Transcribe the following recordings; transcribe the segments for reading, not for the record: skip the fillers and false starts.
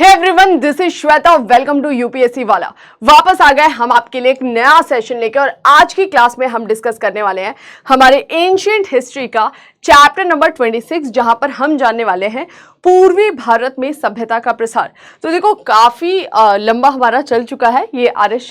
Hey everyone, this is Shweta. Welcome to UPSC wala. वापस आ गए हम आपके लिए एक नया सेशन लेकर और आज की क्लास में हम डिस्कस करने वाले हैं हमारे एंशिएंट हिस्ट्री का चैप्टर नंबर 26, जहां पर हम जानने वाले हैं पूर्वी भारत में सभ्यता का प्रसार। तो देखो, काफी लंबा हमारा चल चुका है ये आर.एस.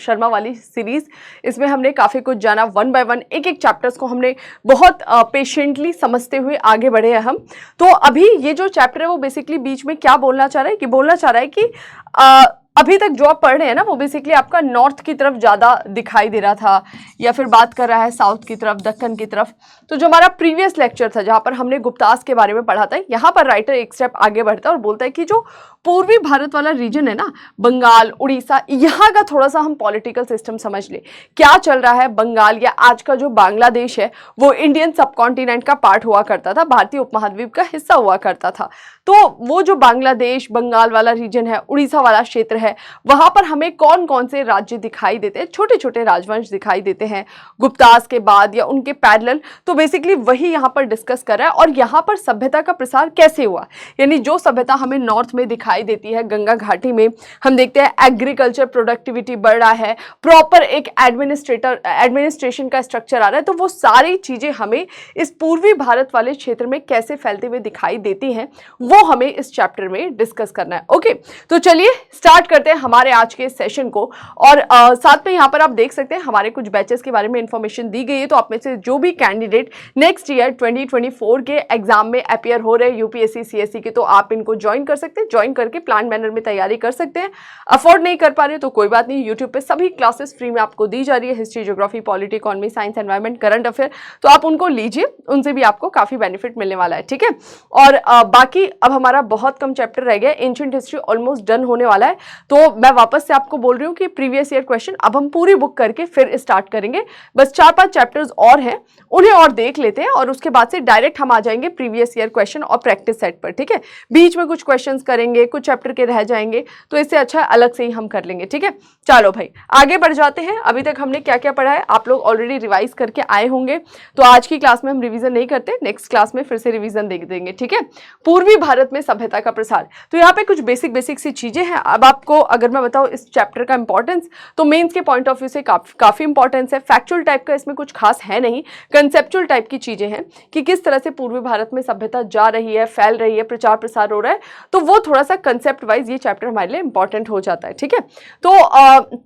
शर्मा वाली सीरीज। इसमें हमने काफी कुछ जाना, वन बाय वन एक एक चैप्टर्स को हमने बहुत पेशेंटली समझते हुए आगे बढ़े हैं हम। तो अभी ये जो चैप्टर है वो बेसिकली बीच में क्या बोलना चाह रहा है कि अभी तक जो आप पढ़ रहे हैं ना, वो बेसिकली आपका नॉर्थ की तरफ ज़्यादा दिखाई दे रहा था या फिर बात कर रहा है साउथ की तरफ, दक्कन की तरफ। तो जो हमारा प्रीवियस लेक्चर था जहाँ पर हमने गुप्तास के बारे में पढ़ा था, यहाँ पर राइटर एक स्टेप आगे बढ़ता है और बोलता है कि जो पूर्वी भारत वाला रीजन है ना, बंगाल, उड़ीसा, यहाँ का थोड़ा सा हम पॉलिटिकल सिस्टम समझ ले। क्या चल रहा है बंगाल या आज का जो बांग्लादेश है वो इंडियन सबकॉन्टिनेंट का पार्ट हुआ करता था, भारतीय उपमहाद्वीप का हिस्सा हुआ करता था। तो वो जो बांग्लादेश, बंगाल वाला रीजन है, उड़ीसा वाला क्षेत्र है, वहां पर हमें कौन कौन से राज्य दिखाई देते हैं, छोटे छोटे राजवंश दिखाई देते हैं गुप्तास के बाद या उनके पैरेलल। तो बेसिकली वही यहाँ पर डिस्कस कर रहा है। और यहाँ पर सभ्यता का प्रसार कैसे हुआ, यानी जो सभ्यता हमें नॉर्थ में दिखाई देती है, गंगा घाटी में हम देखते हैं एग्रीकल्चर प्रोडक्टिविटी बढ़ रहा है, प्रॉपर एक एडमिनिस्ट्रेशन का स्ट्रक्चर आ रहा है। तो वो सारी चीजें हमें इस पूर्वी भारत वाले क्षेत्र में कैसे फैलते हुए दिखाई देती हैं, वो हमें इस चैप्टर में डिस्कस करना है। ओके, तो चलिए स्टार्ट करते हैं हमारे आज के सेशन को। और साथ में यहाँ पर आप देख सकते हैं हमारे कुछ बैचेस के बारे में इंफॉर्मेशन दी गई है। तो आप में से जो भी कैंडिडेट नेक्स्ट ईयर 2024 के एग्जाम में अपीयर हो रहे हैं यूपीएससी सीएससी के, तो आप इनको ज्वाइन कर सकते हैं। ज्वाइन करके प्लान मैनर में तैयारी कर सकते हैं। अफोर्ड नहीं कर पा रहे तो कोई बात नहीं, यूट्यूब पे सभी क्लासेस फ्री में आपको दी जा रही है, history, geography, polity, economy, science, environment, current affair. तो आप उनको लीजिए, उनसे भी आपको काफी बेनिफिट मिलने वाला है। ठीक है, और बाकी अब हमारा बहुत कम चैप्टर रह गया, एंशिएंट हिस्ट्री ऑलमोस्ट डन होने वाला है। तो मैं वापस से आपको बोल रही हूँ कि प्रीवियस ईयर क्वेश्चन अब हम पूरी बुक करके फिर स्टार्ट करेंगे। बस 4-5 चैप्टर्स और हैं, उन्हें और देख लेते हैं और उसके बाद से डायरेक्ट हम आ जाएंगे प्रीवियस ईयर क्वेश्चन और प्रैक्टिस सेट पर। ठीक है, बीच में कुछ क्वेश्चंस करेंगे, कुछ चैप्टर के रह जाएंगे, तो इससे अच्छा अलग से ही हम कर लेंगे। ठीक है, चलो भाई आगे बढ़ जाते हैं। अभी तक हमने क्या क्या पढ़ा है आप लोग ऑलरेडी रिवाइज करके आए होंगे, तो आज की क्लास में हम रिवीजन नहीं करते, नेक्स्ट क्लास में फिर से रिवीजन देख देंगे। ठीक है, पूर्वी भारत में सभ्यता का प्रसार। तो यहाँ पे कुछ बेसिक सी चीजें हैं। अब आपको अगर मैं बताऊँ इस चैप्टर का इंपॉर्टेंस, तो मेंस के पॉइंट ऑफ व्यू से काफी इंपॉर्टेंस है। फैक्चुअल टाइप का इसमें कुछ खास है नहीं, कंसेप्चुअल टाइप की चीजें हैं कि किस तरह से पूर्वी भारत में सभ्यता जा रही है, फैल रही है, प्रचार प्रसार हो रहा है। तो वो थोड़ा सा कंसेप्ट वाइज ये चैप्टर हमारे लिए इंपॉर्टेंट हो जाता है। ठीक है, तो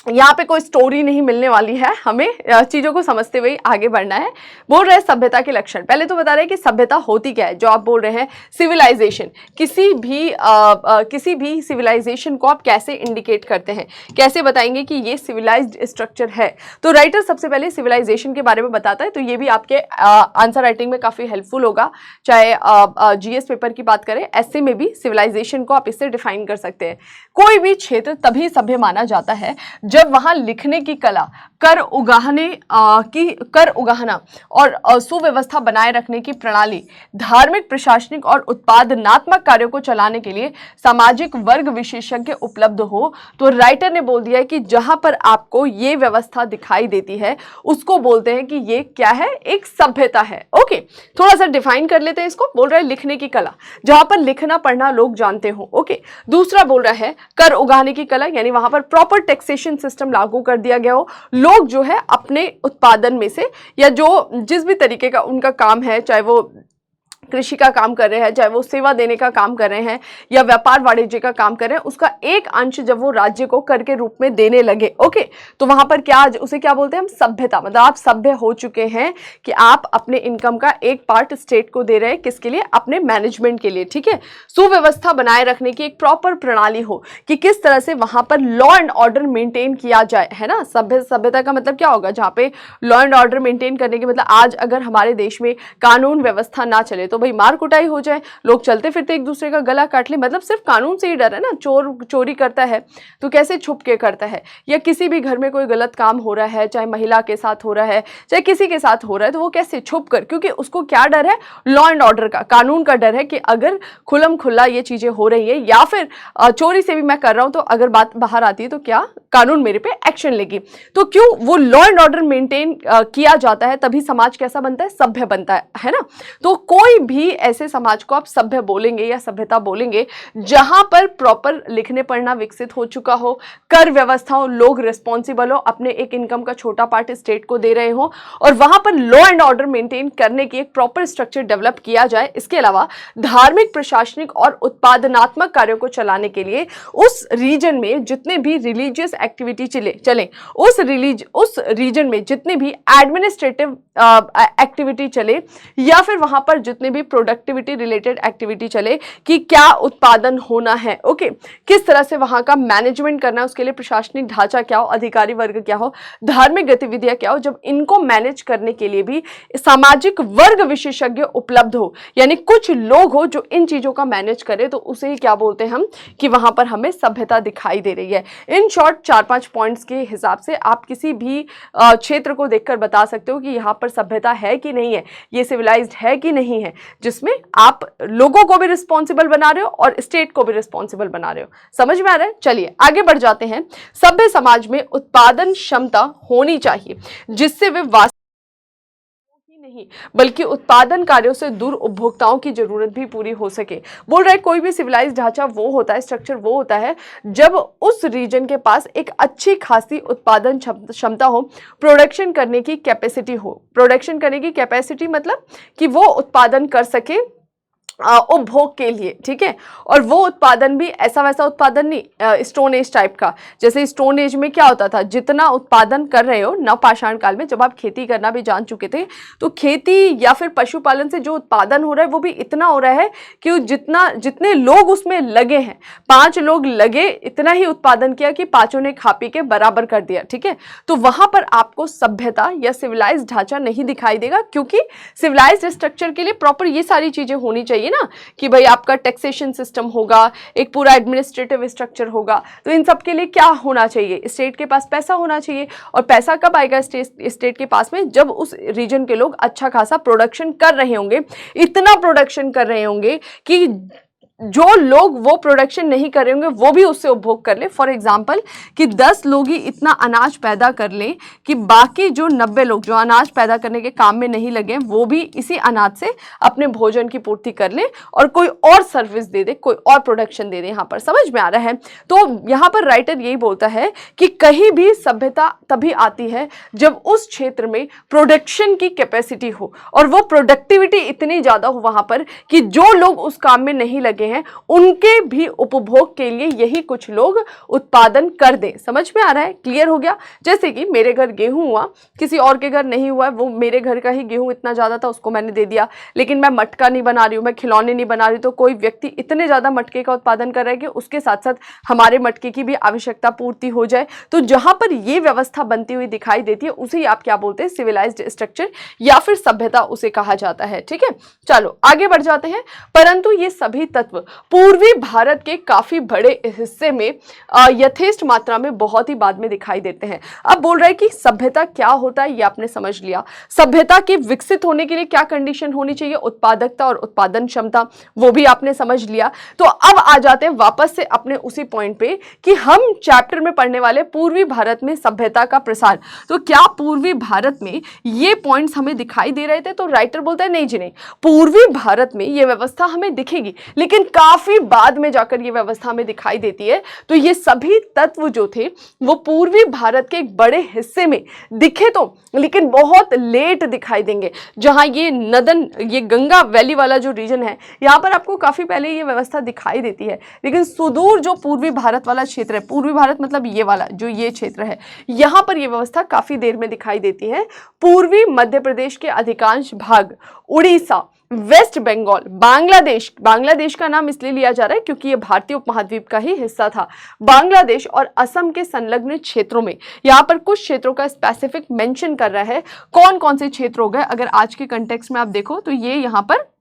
यहाँ पे कोई स्टोरी नहीं मिलने वाली है, हमें चीजों को समझते हुए आगे बढ़ना है। बोल रहे हैं सभ्यता के लक्षण। पहले तो बता रहे हैं कि सभ्यता होती क्या है। जो आप बोल रहे हैं सिविलाइजेशन, किसी भी सिविलाइजेशन को आप कैसे इंडिकेट करते हैं, कैसे बताएंगे कि ये सिविलाइज्ड स्ट्रक्चर है। तो राइटर सबसे पहले सिविलाइजेशन के बारे में बताता है। तो ये भी आपके आंसर राइटिंग में काफी हेल्पफुल होगा। चाहे जीएस पेपर की बात करें, ऐसे में भी सिविलाइजेशन को आप इससे डिफाइन कर सकते हैं। कोई भी क्षेत्र तभी सभ्य माना जाता है जब वहां लिखने की कला, कर उगाहना और सुव्यवस्था बनाए रखने की प्रणाली, धार्मिक, प्रशासनिक और उत्पादनात्मक कार्यों को चलाने के लिए सामाजिक वर्ग विशेषज्ञ उपलब्ध हो। तो राइटर ने बोल दिया है कि जहां पर आपको ये व्यवस्था दिखाई देती है उसको बोलते हैं कि ये क्या है, एक सभ्यता है। ओके, थोड़ा सा डिफाइन कर लेते हैं इसको। बोल रहा है लिखने की कला, जहां पर लिखना पढ़ना लोग जानते हो। ओके, दूसरा बोल रहा है कर उगाने की कला, यानी वहां पर प्रॉपर टैक्सेशन सिस्टम लागू कर दिया गया हो। लोग जो है अपने उत्पादन में से या जो जिस भी तरीके का उनका काम है, चाहे वो कृषि का काम कर रहे हैं, चाहे वो सेवा देने का काम कर रहे हैं या व्यापार वाणिज्य का काम कर रहे हैं, उसका एक अंश जब वो राज्य को कर के रूप में देने लगे। ओके, तो वहां पर उसे क्या बोलते हैं हम, सभ्यता। मतलब आप सभ्य हो चुके हैं कि आप अपने इनकम का एक पार्ट स्टेट को दे रहे हैं, किसके लिए, अपने मैनेजमेंट के लिए। ठीक है, सुव्यवस्था बनाए रखने की एक प्रॉपर प्रणाली हो कि किस तरह से वहां पर लॉ एंड ऑर्डर मेंटेन किया जाए, है ना। सभ्यता का मतलब क्या होगा, जहां पे लॉ एंड ऑर्डर मेंटेन करने की मतलब आज अगर हमारे देश में कानून व्यवस्था ना चले तो भाई मार कुटाई हो जाए, लोग चलते फिरते एक दूसरे का गला काट ले। मतलब सिर्फ कानून से ही डर है ना। चोरी करता है तो कैसे छुप के करता है, या किसी भी घर में कोई गलत काम हो रहा है, चाहे महिला के साथ हो रहा है, चाहे किसी के साथ हो रहा है, तो वो कैसे छुप कर, क्योंकि उसको क्या डर है, लॉ एंड ऑर्डर का, कानून का डर है कि अगर खुलम खुल्ला ये चीजें हो रही है या फिर चोरी से भी मैं कर रहा हूं तो अगर बात बाहर आती है तो क्या कानून मेरे पे एक्शन लेगी। तो क्यों वो लॉ एंड ऑर्डर मेंटेन किया जाता है, तभी समाज कैसा बनता है, सभ्य बनता है ना। तो कोई भी ऐसे समाज को आप सभ्य बोलेंगे या सभ्यता बोलेंगे जहां पर प्रॉपर लिखने पढ़ना विकसित हो चुका हो, कर व्यवस्था हो, लोग रिस्पॉन्सिबल हो, अपने एक इनकम का छोटा पार्ट स्टेट को दे रहे हो और वहां पर लॉ एंड ऑर्डर मेंटेन करने की एक प्रॉपर स्ट्रक्चर डेवलप किया जाए। इसके अलावा धार्मिक, प्रशासनिक और उत्पादनात्मक कार्यों को चलाने के लिए उस रीजन में जितने भी रिलीजियस एक्टिविटी चले उस रीजन में जितने भी एडमिनिस्ट्रेटिव एक्टिविटी चले या फिर वहां पर जितने भी प्रोडक्टिविटी रिलेटेड एक्टिविटी चले कि क्या उत्पादन होना है, ओके, किस तरह से वहां का मैनेजमेंट करना है, उसके लिए प्रशासनिक ढांचा क्या हो, अधिकारी वर्ग क्या हो, धार्मिक गतिविधियां क्या हो, जब इनको मैनेज करने के लिए भी सामाजिक वर्ग विशेषज्ञ उपलब्ध हो, यानी कुछ लोग हो जो इन चीजों का मैनेज करे, तो उसे ही क्या बोलते हैं हम कि वहां पर हमें सभ्यता दिखाई दे रही है। इन शॉर्ट 4-5 पॉइंट्स के हिसाब से आप किसी भी क्षेत्र को देखकर बता सकते हो कि यहाँ पर सभ्यता है कि नहीं है, ये सिविलाइज्ड है कि नहीं है, जिसमें आप लोगों को भी रिस्पॉन्सिबल बना रहे हो और स्टेट को भी रिस्पॉन्सिबल बना रहे हो। समझ में आ रहा है? चलिए आगे बढ़ जाते हैं। सभ्य समाज में उत्पादन क्षमता होनी चाहिए जिससे वे नहीं बल्कि उत्पादन कार्यों से दूर उपभोक्ताओं की जरूरत भी पूरी हो सके। बोल रहा है कोई भी सिविलाइज्ड ढांचा वो होता है, स्ट्रक्चर वो होता है जब उस रीजन के पास एक अच्छी खासी उत्पादन क्षमता हो, प्रोडक्शन करने की कैपेसिटी हो। प्रोडक्शन करने की कैपेसिटी मतलब कि वो उत्पादन कर सके उपभोग के लिए, ठीक है। और वो उत्पादन भी ऐसा वैसा उत्पादन नहीं, स्टोन एज टाइप का। जैसे स्टोन एज में क्या होता था, जितना उत्पादन कर रहे हो नवपाषाण काल में, जब आप खेती करना भी जान चुके थे, तो खेती या फिर पशुपालन से जो उत्पादन हो रहा है वो भी इतना हो रहा है कि जितने लोग उसमें लगे हैं, 5 लोग लगे, इतना ही उत्पादन किया कि 5 ने खा पी के बराबर कर दिया, ठीक है। तो वहां पर आपको सभ्यता या सिविलाइज्ड ढांचा नहीं दिखाई देगा, क्योंकि सिविलाइज्ड स्ट्रक्चर के लिए प्रॉपर ये सारी चीजें होनी चाहिए ना, कि भाई आपका टैक्सेशन सिस्टम होगा, एक पूरा एडमिनिस्ट्रेटिव स्ट्रक्चर होगा। तो इन सब के लिए क्या होना चाहिए, स्टेट के पास पैसा होना चाहिए। और पैसा कब आएगा स्टेट के पास में, जब उस रीजन के लोग अच्छा खासा प्रोडक्शन कर रहे होंगे, इतना प्रोडक्शन कर रहे होंगे कि जो लोग वो प्रोडक्शन नहीं कर रहे होंगे वो भी उससे उपभोग कर ले। फॉर एग्जाम्पल कि 10 लोग ही इतना अनाज पैदा कर लें कि बाकी जो 90 लोग जो अनाज पैदा करने के काम में नहीं लगे वो भी इसी अनाज से अपने भोजन की पूर्ति कर ले और कोई और सर्विस दे दे, कोई और प्रोडक्शन दे दे। यहाँ पर समझ में आ रहा है? तो यहाँ पर राइटर यही बोलता है कि कहीं भी सभ्यता तभी आती है जब उस क्षेत्र में प्रोडक्शन की कैपेसिटी हो और वो प्रोडक्टिविटी इतनी ज्यादा हो वहां पर कि जो लोग उस काम में नहीं लगे हैं उनके भी उपभोग के लिए यही कुछ लोग उत्पादन कर दें। समझ में आ रहा है? क्लियर हो गया? जैसे कि मेरे घर गेहूं हुआ, किसी और के घर नहीं हुआ, वो मेरे घर का ही गेहूं इतना ज्यादा था उसको मैंने दे दिया, लेकिन मैं मटका नहीं बना रही हूं, मैं खिलौने नहीं बना रही, तो कोई व्यक्ति इतने ज्यादा मटके का उत्पादन कर रहा है कि उसके साथ साथ हमारे मटके की भी आवश्यकता पूर्ति हो जाए। तो जहां पर यह व्यवस्था बनती हुई दिखाई देती है उसे आप क्या बोलते हैं? सिविलाइज्ड स्ट्रक्चर या फिर सभ्यता उसे कहा जाता है। ठीक है, चलो आगे बढ़ जाते हैं। परंतु ये सभी तत्व पूर्वी भारत के काफी बड़े हिस्से में यथेष्ट मात्रा में बहुत ही बाद में दिखाई देते हैं। अब बोल रहा है कि सभ्यता क्या होता है, ये आपने समझ लिया। सभ्यता के विकसित होने के लिए क्या कंडीशन होनी चाहिए? उत्पादकता और उत्पादन क्षमता, वो भी आपने समझ लिया। तो अब आ जाते हैं वापस से अपने उसी पॉइंट पे कि हम चैप्टर में पढ़ने वाले पूर्वी भारत में सभ्यता का प्रसार। तो क्या पूर्वी भारत में ये पॉइंट्स हमें दिखाई दे रहे थे? तो राइटर बोलता है नहीं जी नहीं, पूर्वी भारत में ये व्यवस्था हमें दिखेगी लेकिन काफी बाद में जाकर ये व्यवस्था हमें दिखाई देती है। तो ये सभी तत्व जो थे वो पूर्वी भारत के एक बड़े हिस्से में दिखे तो, लेकिन बहुत लेट दिखाई देंगे। जहां ये गंगा वैली वाला जो रीजन है यहां पर आपको काफी पहले ये व्यवस्था दिखाई देती है, लेकिन सुदूर जो पूर्वी भारत वाला क्षेत्र है, पूर्वी भारत मतलब ये वाला जो ये क्षेत्र है, यहां पर ये व्यवस्था काफी देर में दिखाई देती है। पूर्वी मध्य प्रदेश के अधिकांश भाग, उड़ीसा, वेस्ट बंगाल, बांग्लादेश का नाम इसलिए लिया जा रहा है क्योंकि यह भारतीय उपमहाद्वीप का ही हिस्सा था। बांग्लादेश और असम के संलग्न क्षेत्रों में, यहां पर कुछ क्षेत्रों का स्पेसिफिक मेंशन कर रहा है। कौन कौन से क्षेत्र हो गए? अगर आज के कंटेक्स्ट में आप देखो तो ये यहां पर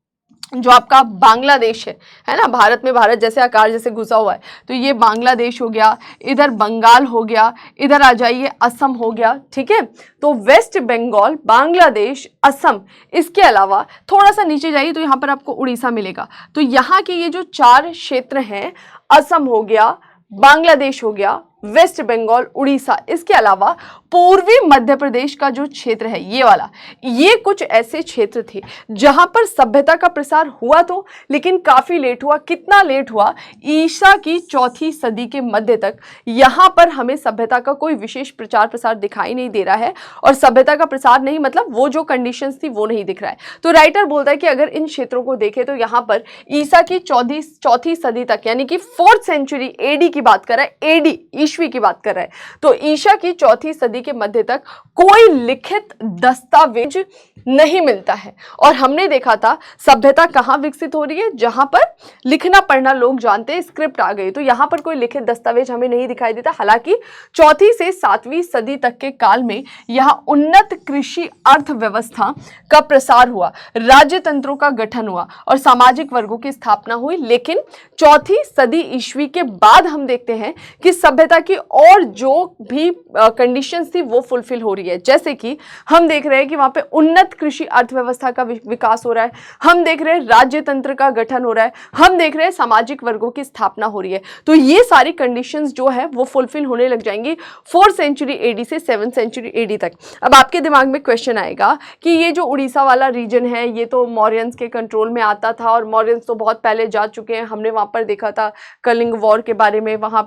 जो आपका बांग्लादेश है ना, भारत में भारत जैसे आकार जैसे घुसा हुआ है, तो ये बांग्लादेश हो गया, इधर बंगाल हो गया, इधर आ जाइए असम हो गया। ठीक है, तो वेस्ट बंगाल, बांग्लादेश, असम, इसके अलावा थोड़ा सा नीचे जाइए तो यहाँ पर आपको उड़ीसा मिलेगा। तो यहाँ के ये जो 4 क्षेत्र हैं, असम हो गया, बांग्लादेश हो गया, वेस्ट बंगाल, उड़ीसा, इसके अलावा पूर्वी मध्य प्रदेश का जो क्षेत्र है ये वाला, ये कुछ ऐसे क्षेत्र थे जहां पर सभ्यता का प्रसार हुआ तो, लेकिन काफी लेट हुआ। कितना लेट हुआ? ईसा की 4वीं सदी के मध्य तक यहां पर हमें सभ्यता का कोई विशेष प्रचार प्रसार दिखाई नहीं दे रहा है। और सभ्यता का प्रसार नहीं मतलब वो जो कंडीशंस थी वो नहीं दिख रहा है। तो राइटर बोलता है कि अगर इन क्षेत्रों को देखें तो यहां पर ईसा की 4वीं सदी तक, यानी कि 4th सेंचुरी एडी की बात कर रहा है, एडी ईस्वी की बात कर रहा है, तो ईसा की 4वीं सदी के मध्य तक कोई लिखित दस्तावेज नहीं मिलता है। और हमने देखा था सभ्यता कहां विकसित हो रही है? जहां पर लिखना पढ़ना लोग जानते हैं, स्क्रिप्ट आ गई। तो यहां पर कोई लिखित दस्तावेज हमें नहीं दिखाई देता। हालांकि 4वीं से 7वीं सदी तक के काल में यहां उन्नत कृषि अर्थव्यवस्था का प्रसार हुआ, राज्य तंत्रों का गठन हुआ और सामाजिक वर्गों की स्थापना हुई। लेकिन 4वीं सदी ईस्वी के बाद हम देखते हैं कि सभ्यता की और जो भी कंडीशंस थी वो फुलफिल हो रही है। जैसे कि हम देख रहे हैं कि वहां पे उन्नत कृषि अर्थव्यवस्था का विकास हो रहा है, हम देख रहे हैं राज्य तंत्र का गठन हो रहा है, हम देख रहे हैं सामाजिक वर्गों की स्थापना हो रही है। तो ये सारी कंडीशंस जो है वो फुलफिल होने लग जाएंगी 4th सेंचुरी एडी से 7th सेंचुरी एडी तक। अब आपके दिमाग में क्वेश्चन आएगा कि ये जो उड़ीसा वाला रीजन है ये तो मौर्यंस के कंट्रोल में आता था और मौर्यंस तो बहुत पहले जा चुके हैं। हमने वहां पर देखा था कलिंग वॉर के बारे में, वहां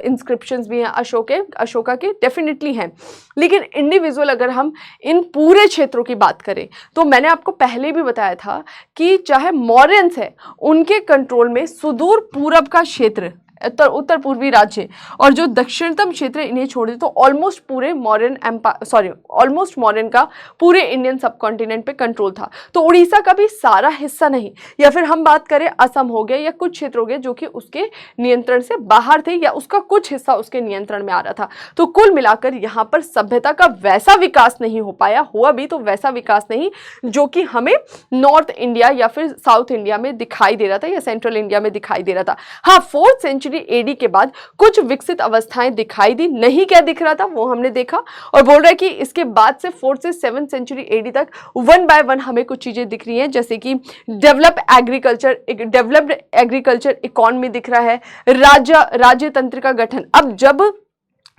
इंस्क्रिप्शंस भी हैं अशोका के डेफिनेटली हैं। लेकिन इंडिविजुअल अगर हम इन पूरे क्षेत्रों की बात करें तो मैंने आपको पहले भी बताया था कि चाहे मौर्यंस है उनके कंट्रोल में सुदूर पूरब का क्षेत्र, उत्तर पूर्वी राज्य और जो दक्षिणतम क्षेत्र इन्हें छोड़ दे तो ऑलमोस्ट पूरे ऑलमोस्ट मॉडर्न का पूरे इंडियन सबकॉन्टिनेंट पे कंट्रोल था। तो उड़ीसा का भी सारा हिस्सा नहीं, या फिर हम बात करें असम हो गया या कुछ क्षेत्र हो गए जो कि उसके नियंत्रण से बाहर थे या उसका कुछ हिस्सा उसके नियंत्रण में आ रहा था। तो कुल मिलाकर यहाँ पर सभ्यता का वैसा विकास नहीं हो पाया, हुआ भी तो वैसा विकास नहीं जो कि हमें नॉर्थ इंडिया या फिर साउथ इंडिया में दिखाई दे रहा था या सेंट्रल इंडिया में दिखाई दे रहा था। हाँ, 4th सेंचुरी एडी के बाद कुछ विकसित अवस्थाएं दिखाई दी, नहीं क्या दिख रहा था वो हमने देखा। और बोल रहा है कि इसके बाद से 4th से 7th सेंचुरी एडी तक वन बाय वन हमें कुछ चीजें दिख रही हैं, जैसे कि डेवलप्ड एग्रीकल्चर इकोनॉमी दिख रहा है, राज्य तंत्र का गठन। अब जब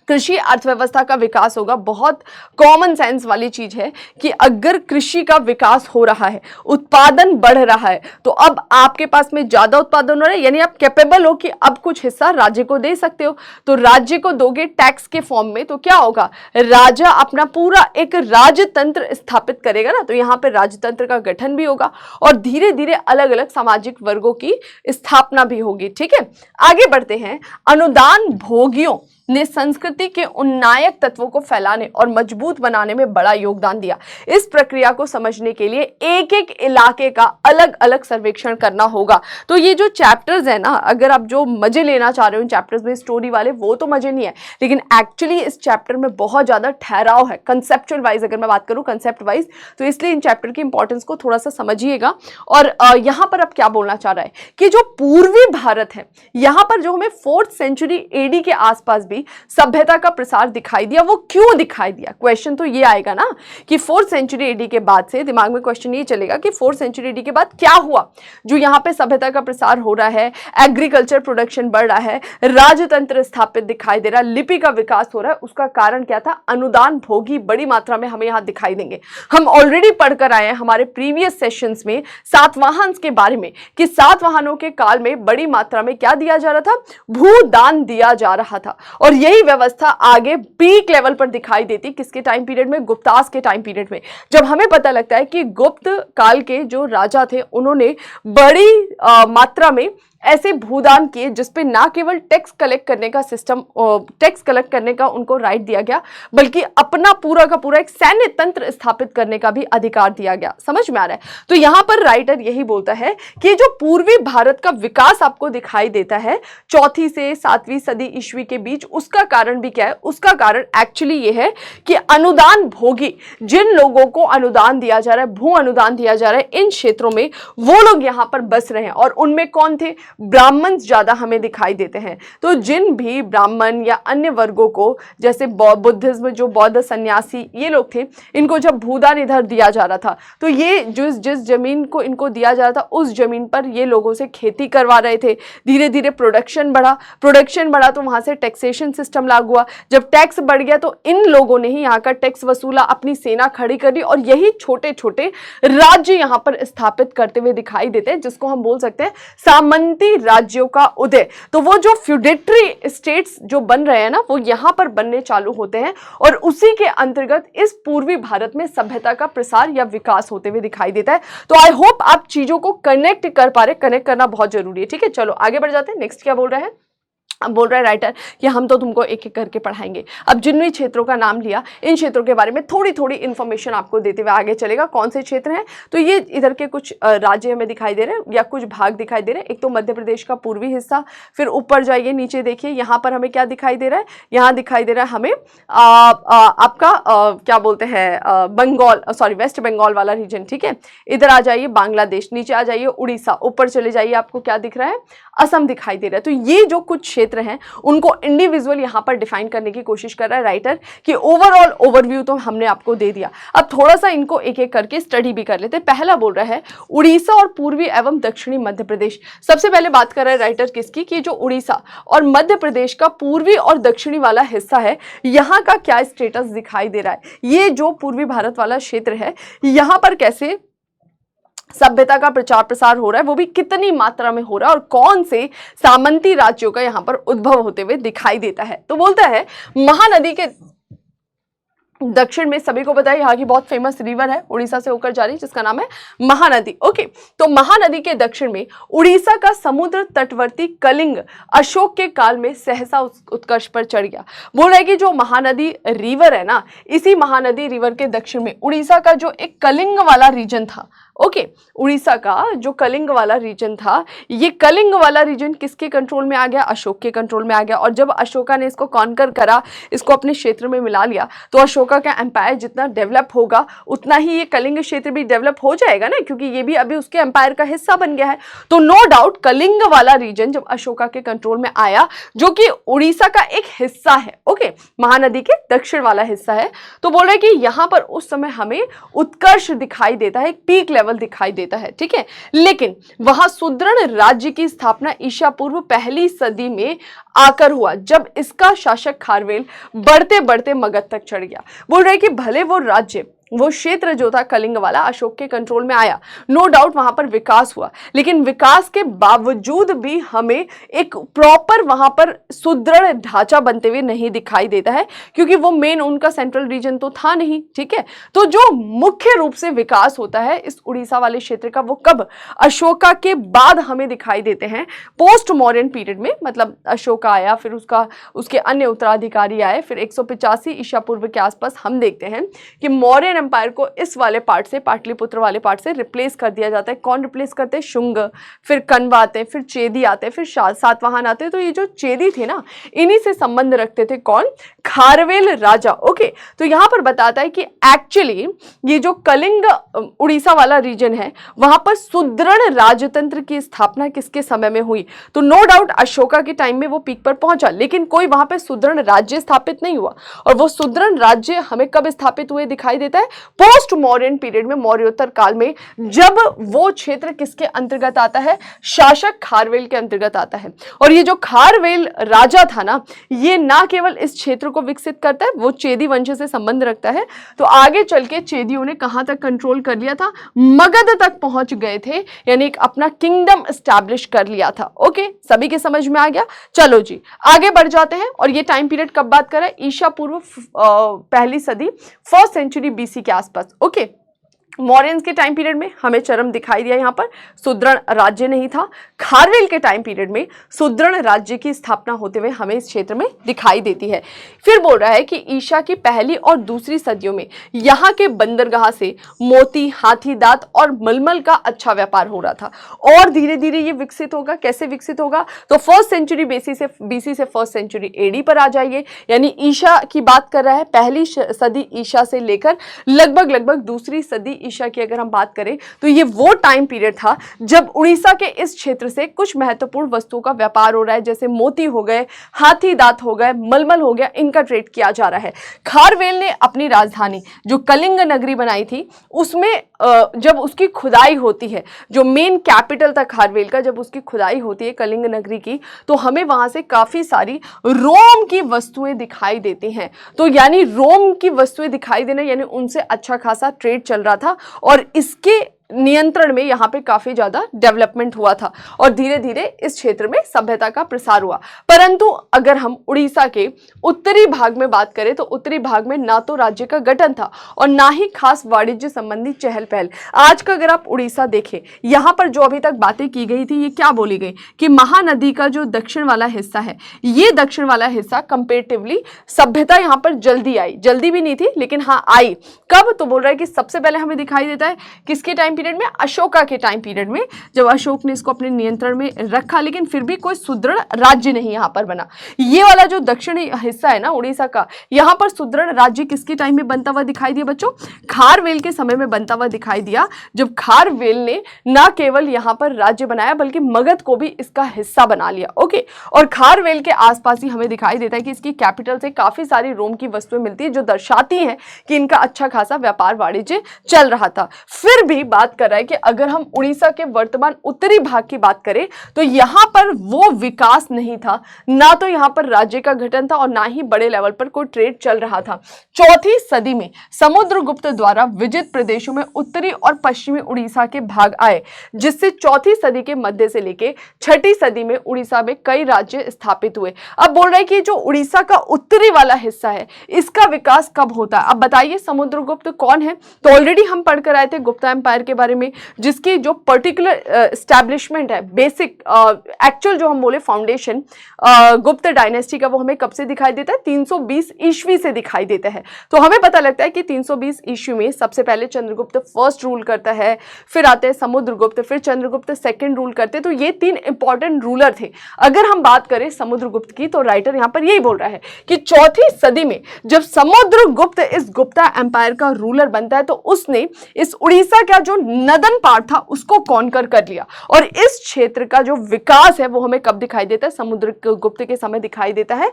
कृषि अर्थव्यवस्था का विकास होगा, बहुत कॉमन सेंस वाली चीज है कि अगर कृषि का विकास हो रहा है, उत्पादन बढ़ रहा है, तो अब आपके पास में ज्यादा उत्पादन हो रहा है, यानी आप कैपेबल हो कि अब कुछ हिस्सा राज्य को दे सकते हो। तो राज्य को दोगे टैक्स के फॉर्म में, तो क्या होगा? राजा अपना पूरा एक राजतंत्र स्थापित करेगा ना, तो यहाँ पे राजतंत्र का गठन भी होगा और धीरे धीरे अलग अलग सामाजिक वर्गों की स्थापना भी होगी। ठीक है, आगे बढ़ते हैं। अनुदान भोगियों ने संस्कृति के उन नायक तत्वों को फैलाने और मजबूत बनाने में बड़ा योगदान दिया। इस प्रक्रिया को समझने के लिए एक एक इलाके का अलग अलग सर्वेक्षण करना होगा। तो ये जो चैप्टर्स है ना, अगर आप जो मजे लेना चाह रहे हो इन चैप्टर्स में स्टोरी वाले, वो तो मजे नहीं है, लेकिन एक्चुअली इस चैप्टर में बहुत ज्यादा ठहराव है कंसेप्चुअल वाइज। अगर मैं बात करूं कंसेप्ट वाइज, तो इसलिए इन चैप्टर की इंपॉर्टेंस को थोड़ा सा समझिएगा। और यहां पर अब क्या बोलना चाह रहा है कि जो पूर्वी भारत है, यहां पर जो हमें 4th सेंचुरी एडी के आसपास भी सभ्यता का प्रसार दिखाई दिया, वो क्यों दिखाई दिया? क्वेश्चन तो ये आएगा ना कि 4th सेंचुरी एडी के बाद से दिमाग में क्वेश्चन ये चलेगा कि 4th सेंचुरी एडी के बाद क्या हुआ जो यहाँ पे सभ्यता का प्रसार हो रहा है, एग्रीकल्चर प्रोडक्शन बढ़ रहा है, राजतंत्र स्थापित दिखाई दे रहा है, लिपि का विकास हो रहा है। उसका कारण क्या था? अनुदान भोगी बड़ी मात्रा में हमें यहाँ दिखाई देंगे। हम ऑलरेडी पढ़कर आए हैं हमारे प्रीवियस सेशंस में सातवाहन के बारे में कि सातवाहनों के काल में बड़ी मात्रा में क्या दिया जा रहा था? भूदान दिया जा रहा था। और यही व्यवस्था आगे पीक लेवल पर दिखाई देती किसके टाइम पीरियड में? गुप्तास के टाइम पीरियड में, जब हमें पता लगता है कि गुप्त काल के जो राजा थे उन्होंने बड़ी मात्रा में ऐसे भूदान किए जिसपे ना केवल टैक्स कलेक्ट करने का सिस्टम, टैक्स कलेक्ट करने का उनको राइट दिया गया, बल्कि अपना पूरा का पूरा एक सैन्य तंत्र स्थापित करने का भी अधिकार दिया गया। समझ में आ रहा है? तो यहां पर राइटर यही बोलता है कि जो पूर्वी भारत का विकास आपको दिखाई देता है 4वीं से 7वीं सदी ईस्वी के बीच, उसका कारण भी क्या है? उसका कारण एक्चुअली ये है कि अनुदान भोगी, जिन लोगों को अनुदान दिया जा रहा है, भू अनुदान दिया जा रहा है इन क्षेत्रों में, वो लोग यहां पर बस रहे हैं। और उनमें कौन थे? ब्राह्मण ज्यादा हमें दिखाई देते हैं। तो जिन भी ब्राह्मण या अन्य वर्गों को, जैसे बुद्धिज्म, जो बौद्ध सन्यासी ये लोग थे, इनको जब भूदान इधर दिया जा रहा था, तो ये जिस जमीन को इनको दिया जा रहा था उस जमीन पर ये लोगों से खेती करवा रहे थे। धीरे धीरे प्रोडक्शन बढ़ा तो वहां से टैक्सेशन सिस्टम लागू हुआ। जब टैक्स बढ़ गया तो इन लोगों ने ही यहाँ का टैक्स वसूला, अपनी सेना खड़ी करी और यही छोटे छोटे राज्य यहाँ पर स्थापित करते हुए दिखाई देते हैं, जिसको हम बोल सकते हैं सामंती राज्यों का उदय। तो वो जो फ्यूडेटरी स्टेट्स जो बन रहे हैं ना, वो यहाँ पर बनने चालू होते हैं और उसी के अंतर्गत इस पूर्वी भारत में सभ्यता का प्रसार या विकास होते हुए दिखाई देता है। तो आई होप आप चीजों को कनेक्ट कर पा रहे, कनेक्ट करना बहुत जरूरी है। ठीक है, चलो आगे बढ़ जाते हैं। नेक्स्ट क्या बोल रहा है? अब बोल रहा है राइटर कि हम तो तुमको एक एक करके पढ़ाएंगे। अब जिन भी क्षेत्रों का नाम लिया, इन क्षेत्रों के बारे में थोड़ी थोड़ी इंफॉर्मेशन आपको देते हुए आगे चलेगा। कौन से क्षेत्र हैं? तो ये इधर के कुछ राज्य हमें दिखाई दे रहे हैं या कुछ भाग दिखाई दे रहे हैं। एक तो मध्य प्रदेश का पूर्वी हिस्सा, फिर ऊपर जाइए नीचे देखिए, यहाँ पर हमें क्या दिखाई दे रहा है? यहाँ दिखाई दे रहा है हमें आपका क्या बोलते हैं, बंगाल, सॉरी वेस्ट बंगाल वाला रीजन। ठीक है, इधर आ जाइए बांग्लादेश, नीचे आ जाइए उड़ीसा, ऊपर चले जाइए आपको क्या दिख रहा है? असम दिखाई दे रहा है। तो ये जो कुछ क्षेत्र हैं उनको इंडिविजुअल यहाँ पर डिफाइन करने की कोशिश कर रहा है राइटर कि ओवरऑल ओवरव्यू तो हमने आपको दे दिया। अब थोड़ा सा इनको एक एक करके स्टडी भी कर लेते हैं। पहला बोल रहा है उड़ीसा और पूर्वी एवं दक्षिणी मध्य प्रदेश। सबसे पहले बात कर रहा है राइटर किसकी, कि जो उड़ीसा और मध्य प्रदेश का पूर्वी और दक्षिणी वाला हिस्सा है, यहाँ का क्या स्टेटस दिखाई दे रहा है। ये जो पूर्वी भारत वाला क्षेत्र है, यहाँ पर कैसे सभ्यता का प्रचार प्रसार हो रहा है, वो भी कितनी मात्रा में हो रहा है और कौन से सामंती राज्यों का यहाँ पर उद्भव होते हुए दिखाई देता है। तो बोलता है महानदी के दक्षिण में, सभी को पता है यहाँ की बहुत फेमस रिवर है उड़ीसा से होकर जा रही, जिसका नाम है महानदी। ओके, तो महानदी के दक्षिण में उड़ीसा का समुद्र तटवर्ती कलिंग अशोक के काल में सहसा उत्कर्ष पर चढ़ गया। बोल रहा है कि जो महानदी रिवर है ना, इसी महानदी रिवर के दक्षिण में उड़ीसा का जो एक कलिंग वाला रीजन था, ओके, उड़ीसा का जो कलिंग वाला रीजन था, ये कलिंग वाला रीजन किसके कंट्रोल में आ गया? अशोक के कंट्रोल में आ गया। और जब अशोका ने इसको कॉन्कर करा, इसको अपने क्षेत्र में मिला लिया, तो अशोका का एम्पायर जितना डेवलप होगा उतना ही ये कलिंग क्षेत्र भी डेवलप हो जाएगा ना, क्योंकि ये भी अभी उसके एम्पायर का हिस्सा बन गया है। तो नो डाउट कलिंग वाला रीजन जब अशोका के कंट्रोल में आया, जो कि उड़ीसा का एक हिस्सा है, ओके, महानदी के दक्षिण वाला हिस्सा है, तो बोल रहे कि यहां पर उस समय हमें उत्कर्ष दिखाई देता है, एक पीक लेवल दिखाई देता है। ठीक है, लेकिन वहां सुदृढ़ राज्य की स्थापना ईसा पूर्व पहली सदी में आकर हुआ, जब इसका शासक खारवेल बढ़ते बढ़ते मगध तक चढ़ गया। बोल रहे कि भले वो राज्य, वो क्षेत्र जो था कलिंग वाला अशोक के कंट्रोल में आया, नो डाउट वहां पर विकास हुआ, लेकिन विकास के बावजूद भी हमें एक प्रॉपर वहां पर सुदृढ़ ढांचा बनते हुए नहीं दिखाई देता है, क्योंकि वो मेन उनका सेंट्रल रीजन तो था नहीं। ठीक है, तो जो मुख्य रूप से विकास होता है इस उड़ीसा वाले क्षेत्र का, वो कब? अशोका के बाद हमें दिखाई देते हैं, पोस्ट मॉडर्न पीरियड में। मतलब अशोका आया, फिर उसके अन्य उत्तराधिकारी आए, फिर 185 ईसा पूर्व के आसपास हम देखते हैं कि मौर्य एम्पायर को इस वाले पार्ट से, पाटलिपुत्र वाले पार्ट से रिप्लेस कर दिया जाता है। कौन रिप्लेस करते हैं? शुंग, फिर कण्वा आते हैं, फिर चेदी आते हैं, फिर सातवाहन आते हैं। तो ये जो चेदी थे ना, इन्हीं से संबंध रखते थे कौन? खारवेल राजा। ओके, तो यहां पर बताता है कि एक्चुअली ये जो कलिंग उड़ीसा वाला रीजन है, वहां पर सुदृढ़ राजतंत्र की स्थापना किसके समय में हुई? तो नो डाउट अशोका के टाइम में वो पीक पर पहुंचा, लेकिन कोई वहां पर सुदृढ़ राज्य स्थापित नहीं हुआ। और वो सुदृढ़ राज्य हमें कब स्थापित हुए दिखाई देता है? पोस्ट मॉडर्न पीरियड में, मौर्योत्तर काल में, जब वो क्षेत्र किसके अंतर्गत आता है? शासक खारवेल के अंतर्गत आता है। और ये जो खारवेल राजा था ना, ये ना केवल इस क्षेत्र को विकसित करता है, वो चेदी वंश से संबंध रखता है। तो आगे चल के चेदियों ने कहां तक कंट्रोल कर लिया था? मगध तक पहुंच गए थे, यानी एक अपना किंगडम एस्टैब्लिश कर लिया था। ओके, सभी के समझ में आ गया? चलो जी आगे बढ़ जाते हैं। और ये टाइम पीरियड कब बात कर रहा है? ईसा पूर्व पहली सदी, फर्स्ट सेंचुरी बीसी के आसपास। ओके, मौर्यंस के टाइम पीरियड में हमें चरम दिखाई दिया, यहाँ पर सुदृढ़ राज्य नहीं था। खारवेल के टाइम पीरियड में सुदृढ़ राज्य की स्थापना होते हुए हमें इस क्षेत्र में दिखाई देती है। फिर बोल रहा है कि ईसा की पहली और दूसरी सदियों में यहाँ के बंदरगाह से मोती, हाथी दांत और मलमल का अच्छा व्यापार हो रहा था। और धीरे धीरे ये विकसित होगा। कैसे विकसित होगा? तो फर्स्ट सेंचुरी बीसी से फर्स्ट सेंचुरी एडी पर आ जाइए, यानी ईसा की बात कर रहा है, पहली सदी ईसा से लेकर लगभग दूसरी सदी ईसा की अगर हम बात करें तो ये वो टाइम पीरियड था जब उड़ीसा के इस क्षेत्र से कुछ महत्वपूर्ण वस्तुओं का व्यापार हो रहा है, जैसे मोती हो गए, हाथी दांत हो गए, मलमल हो गया, इनका ट्रेड किया जा रहा है। खारवेल ने अपनी राजधानी जो कलिंग नगरी बनाई थी, उसमें जब उसकी खुदाई होती है, जो मेन कैपिटल था खारवेल का, जब उसकी खुदाई होती है कलिंग नगरी की, तो हमें वहां से काफी सारी रोम की वस्तुएं दिखाई देती हैं। तो यानी रोम की वस्तुएं दिखाई देना यानी उनसे अच्छा खासा ट्रेड चल रहा था और इसके नियंत्रण में यहाँ पे काफी ज्यादा डेवलपमेंट हुआ था और धीरे धीरे इस क्षेत्र में सभ्यता का प्रसार हुआ। परंतु अगर हम उड़ीसा के उत्तरी भाग में बात करें तो उत्तरी भाग में ना तो राज्य का गठन था और ना ही खास वाणिज्य संबंधी चहल पहल। आज का अगर आप उड़ीसा देखें, यहाँ पर जो अभी तक बातें की गई थी, ये क्या बोली गई कि महानदी का जो दक्षिण वाला हिस्सा है, ये दक्षिण वाला हिस्सा कंपेरेटिवली सभ्यता यहाँ पर जल्दी आई, जल्दी भी नहीं थी लेकिन हाँ आई। कब? तो बोल रहा है कि सबसे पहले हमें दिखाई देता है किसके टाइम पीरियड में? अशोका के टाइम पीरियड में, जब अशोक ने इसको अपने नियंत्रण में रखा, लेकिन फिर भी कोई सुदृढ़ राज्य नहीं यहां पर बना। ये वाला जो दक्षिणी हिस्सा है ना उड़ीसा का, यहां पर सुदृढ़ राज्य किसके टाइम में बनता हुआ दिखाई दिया बच्चों? खारवेल के समय में बनता हुआ दिखाई दिया, जब खारवेल ने न केवल यहां पर राज्य बनाया बल्कि मगध को भी इसका हिस्सा बना लिया। ओके, और खारवेल के आसपास ही हमें दिखाई देता है कि इसकी कैपिटल से काफी सारी रोम की वस्तुएं मिलती है, जो दर्शाती हैं कि इनका अच्छा खासा व्यापार वाणिज्य चल रहा था। फिर भी बात कर रहा है कि अगर हम उड़ीसा के वर्तमान उत्तरी भाग की बात करें तो यहां पर वो विकास नहीं था, ना तो यहां पर राज्य का गठन था और ना ही बड़े लेवल पर कोई ट्रेड चल रहा था। चौथी सदी में समुद्रगुप्त द्वारा विजित प्रदेशों में उत्तरी और पश्चिमी उड़ीसा के भाग आए, जिससे चौथी सदी के मध्य से लेकर छठी सदी में उड़ीसा में कई राज्य स्थापित हुए। अब बोल रहे हैं कि जो उड़ीसा का उत्तरी वाला हिस्सा है, इसका विकास कब होता है? अब बताइए समुद्रगुप्त कौन है? तो ऑलरेडी हम पढ़कर आए थे गुप्ता एम्पायर के बारे में, जिसकी जो पर्टिकुलर एस्टैब्लिशमेंट है, बेसिक एक्चुअल जो हम बोले फाउंडेशन गुप्त डायनेस्टी का, वो हमें कब से दिखाई देता है? 320 ईस्वी से दिखाई देता है। तो हमें पता लगता है कि 320 ईस्वी में सबसे पहले चंद्रगुप्त फर्स्ट रूल करता है, फिर आते हैं समुद्रगुप्त, फिर चंद्रगुप्त सेकंड रूल करते हैं। तो ये तीन इंपॉर्टेंट रूलर थे। अगर हम बात करें समुद्रगुप्त की तो राइटर यहां पर यही बोल रहा है कि चौथी सदी में जब समुद्रगुप्त इस गुप्ता एम्पायर का रूलर बनता है तो उसने इस उड़ीसा का जो नदन पार्ट था उसको कॉन्कर कर लिया और इस क्षेत्र का जो विकास है वो हमें कब दिखाई देता है? समुद्रगुप्त के समय दिखाई देता है।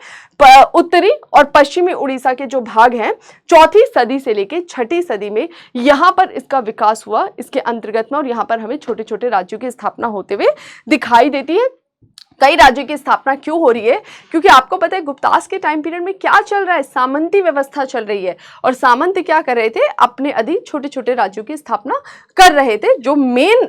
उत्तरी और पश्चिमी उड़ीसा के जो भाग हैं, चौथी सदी से लेकर छठी सदी में यहां पर इसका विकास हुआ इसके अंतर्गत में, और यहां पर हमें छोटे छोटे राज्यों की स्थापना होते हुए दिखाई देती है। कई राज्यों की स्थापना क्यों हो रही है? क्योंकि आपको पता है गुप्तास के टाइम पीरियड में क्या चल रहा है? सामंती व्यवस्था चल रही है और सामंत क्या कर रहे थे? अपने अधीन छोटे छोटे राज्यों की स्थापना कर रहे थे। जो मेन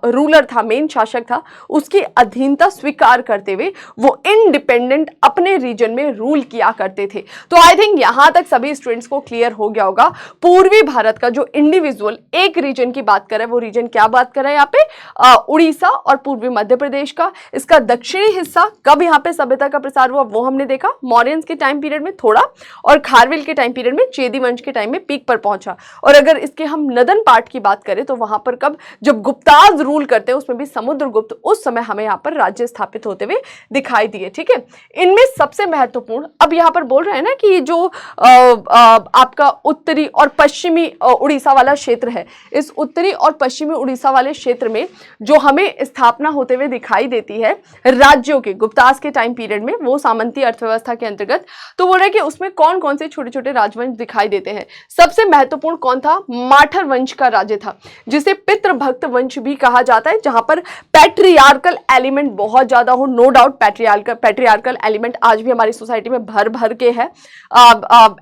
रूलर था, मेन शासक था, उसकी अधीनता स्वीकार करते हुए वो इंडिपेंडेंट अपने रीजन में रूल किया करते थे। तो आई थिंक यहां तक सभी स्टूडेंट्स को क्लियर हो गया होगा। पूर्वी भारत का जो इंडिविजुअल एक रीजन की बात कर रहा है, वो रीजन क्या बात कर रहा है यहाँ पे? उड़ीसा और पूर्वी मध्य प्रदेश का। इसका दक्षिणी हिस्सा कब यहाँ पे सभ्यता का प्रसार हुआ वो हमने देखा, मौर्यंस के टाइम पीरियड में थोड़ा, और खारवेल के टाइम पीरियड में चेदी वंश के टाइम में पीक पर पहुंचा। और अगर इसके हम नदन पार्ट की बात करें तो वहां पर कब? जब गुप्ताज रूल करते हैं, उसमें भी समुद्रगुप्त, उस समय हमें यहाँ पर राज्य स्थापित होते हुए दिखाई दिए। ठीक है, इनमें सबसे महत्वपूर्ण, अब यहाँ पर बोल रहे हैं ना कि जो आपका उत्तरी और पश्चिमी उड़ीसा वाला क्षेत्र है, इस उत्तरी और पश्चिमी उड़ीसा वाले क्षेत्र में जो हमें स्थापना होते हुए दिखाई देती है राज्यों के गुप्तास के टाइम पीरियड में, वो सामंती अर्थव्यवस्था के अंतर्गत। तो बोल रहे हैं कि उसमें कौन कौन से छोटे छोटे राजवंश दिखाई देते हैं। सबसे महत्वपूर्ण कौन था? माठर वंश का राज्य था, जिसे पितृभक्त वंश भी कहा जाता है, जहां पर पैट्रियार्कल एलिमेंट बहुत ज्यादा हो। नो डाउट पैट्रियार्कल एलिमेंट आज भी हमारी सोसाइटी में भर भर के है,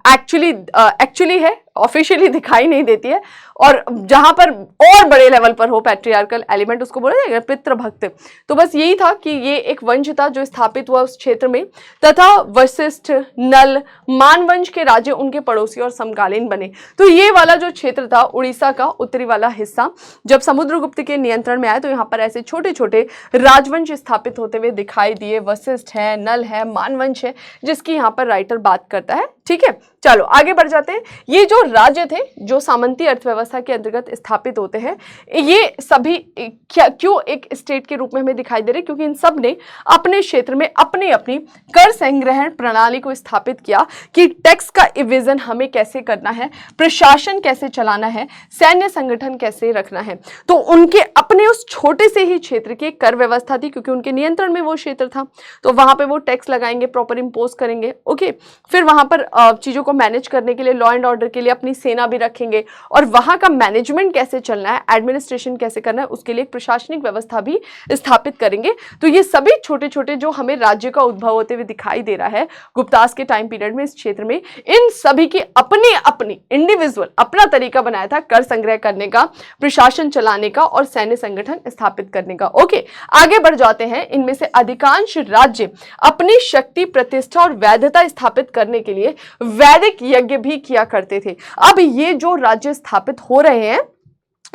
एक्चुअली है, ऑफिशियली दिखाई नहीं देती है। और जहां पर और बड़े लेवल पर हो पैट्रियार्कल एलिमेंट, उसको बोला जाएगा पितृभक्त। तो बस यही था कि ये एक वंश था जो स्थापित हुआ उस क्षेत्र में, तथा वशिष्ठ, नल, मान वंश के राज्य उनके पड़ोसी और समकालीन बने। तो ये वाला जो क्षेत्र था उड़ीसा का उत्तरी वाला हिस्सा, जब समुद्रगुप्त के नियंत्रण में आया तो यहाँ पर ऐसे छोटे छोटे राजवंश स्थापित होते हुए दिखाई दिए। वशिष्ठ है, नल है, मान वंश है, जिसकी यहाँ पर राइटर बात करता है। ठीक है, चलो आगे बढ़ जाते हैं। ये जो राज्य थे जो सामंती अर्थव्यवस्था के अंतर्गत स्थापित होते हैं, ये सभी क्यों एक स्टेट के रूप में हमें दिखाई दे रहे, क्योंकि इन सब ने अपने क्षेत्र में अपनी अपनी कर संग्रहण प्रणाली को स्थापित किया कि टैक्स का इवेजन हमें कैसे करना है, प्रशासन कैसे चलाना है, सैन्य संगठन कैसे रखना है। तो उनके अपने उस छोटे से ही क्षेत्र की कर व्यवस्था थी, क्योंकि उनके नियंत्रण में वो क्षेत्र था, तो वहां पे वो टैक्स लगाएंगे, प्रॉपर इंपोज करेंगे। ओके, फिर वहां पर चीजों को मैनेज करने के लिए, लॉ एंड ऑर्डर के लिए अपनी सेना भी रखेंगे, और वहां का मैनेजमेंट कैसे चलना है, एडमिनिस्ट्रेशन कैसे करना है, उसके लिए एक प्रशासनिक व्यवस्था भी स्थापित करेंगे। तो ये सभी छोटे छोटे जो हमें राज्य का उद्भव होते हुए दिखाई दे रहा है गुप्तास के टाइम पीरियड में इस क्षेत्र में, इन सभी की अपनी अपनी इंडिविजुअल अपना तरीका बनाया था कर संग्रह करने का, प्रशासन चलाने का और सैन्य संगठन स्थापित करने का। ओके, आगे बढ़ जाते हैं। इनमें से अधिकांश राज्य अपनी शक्ति, प्रतिष्ठा और वैधता स्थापित करने के लिए वैदिक यज्ञ भी किया करते थे। अब ये जो राज्य स्थापित हो रहे हैं,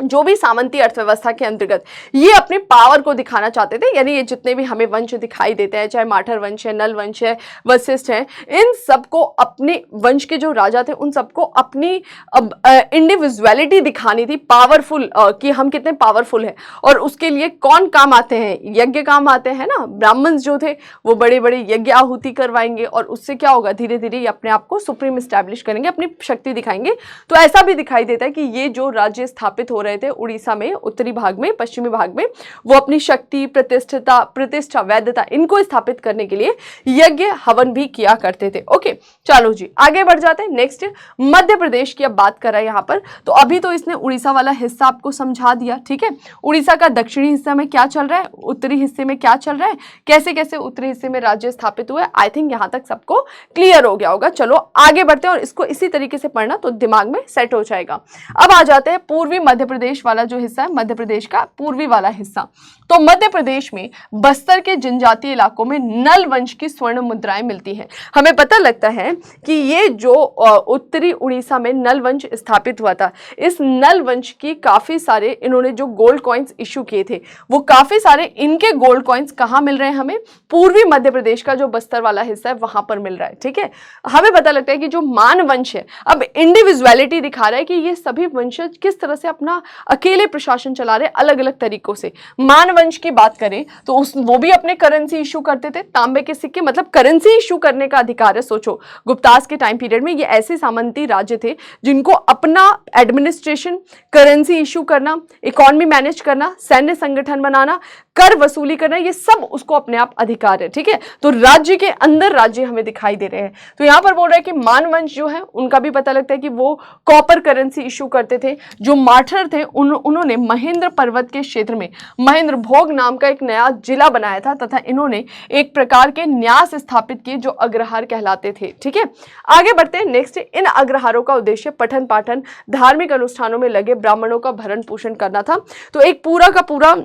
जो भी सामंती अर्थव्यवस्था के अंतर्गत, ये अपने पावर को दिखाना चाहते थे। यानी ये जितने भी हमें वंश दिखाई देते हैं, चाहे माठर वंश है, नल वंश है, वशिष्ठ है, इन सबको अपने वंश के जो राजा थे उन सबको अपनी इंडिविजुअलिटी दिखानी थी, पावरफुल, कि हम कितने पावरफुल हैं। और उसके लिए कौन काम आते हैं, यज्ञ काम आते हैं ना। ब्राह्मण जो थे वो बड़े बड़े यज्ञ आहुति करवाएंगे, और उससे क्या होगा, धीरे धीरे ये अपने आप को सुप्रीम स्टैब्लिश करेंगे, अपनी शक्ति दिखाएंगे। तो ऐसा भी दिखाई देता है कि ये जो राज्य स्थापित हो रहे थे उड़ीसा में, उत्तरी भाग में, पश्चिमी भाग में, वो अपनी शक्ति, प्रतिष्ठा, वैधता, इनको स्थापित करने के लिए यज्ञ हवन भी किया करते थे। ओके, चलो जी आगे बढ़ जाते हैं। नेक्स्ट मध्य प्रदेश की अब बात कर रहे हैं यहाँ पर। तो अभी तो इसने उड़ीसा वाला हिस्सा आपको समझा दिया, ठीक है। उड़ीसा का दक्षिणी हिस्सा में क्या चल रहा है, उत्तरी हिस्से में क्या चल रहा है, कैसे कैसे उत्तरी हिस्से में राज्य स्थापित हुए। आई थिंक यहाँ तक सबको क्लियर हो गया होगा। चलो आगे बढ़ते हैं और इसको इसी तरीके से पढ़ना तो दिमाग में सेट हो जाएगा। अब आ जाते हैं पूर्वी मध्य प्रदेश वाला जो हिस्सा है, मध्य प्रदेश का पूर्वी वाला हिस्सा। तो मध्य प्रदेश में बस्तर के जनजातीय इलाकों में नल वंश की स्वर्ण मुद्राएं मिलती हैं। हमें पता लगता है कि ये जो उत्तरी उड़ीसा में नल वंश स्थापित हुआ था, इस नल वंश की काफी सारे इन्होंने जो गोल्ड कॉइन्स इशू किए थे, वो काफी सारे इनके गोल्ड कॉइन्स कहाँ मिल रहे हैं हमें, पूर्वी मध्य प्रदेश का जो बस्तर वाला हिस्सा है वहां पर मिल रहा है, ठीक है। हमें पता लगता है कि जो मान वंश है अब इंडिविजुअलिटी दिखा रहा है कि ये सभी वंशज किस तरह से अपना अकेले प्रशासन चला रहे अलग अलग तरीकों से। मान वंश की बात करें तो वो भी अपने करेंसी इशू करते थे, तांबे के सिक्के, मतलब करेंसी इशू करने का अधिकार है। सोचो गुप्तास के टाइम पीरियड में ये ऐसे सामंती राज्य थे जिनको अपना एडमिनिस्ट्रेशन, करेंसी इशू करना, इकोनॉमी मैनेज करना, सैन्य संगठन बनाना, कर वसूली करना, ये सब उसको अपने आप अधिकार है, ठीक है। तो राज्य के अंदर राज्य हमें दिखाई दे रहे हैं। तो यहां पर बोल रहे हैं कि मान वंश जो है उनका भी पता लगता है कि वो कॉपर करेंसी इशू करते थे। जो माठर थे उन्होंने महेंद्र पर्वत के क्षेत्र में महेंद्र भोग नाम का एक नया जिला बनाया था तथा इन्होंने एक प्रकार के न्यास स्थापित किए जो अग्रहार कहलाते थे, ठीक है। आगे बढ़ते हैं। नेक्स्ट, इन अग्रहारों का उद्देश्य पठन पाठन, धार्मिक अनुष्ठानों में लगे ब्राह्मणों का भरण पोषण करना था। तो एक पूरा का पूरा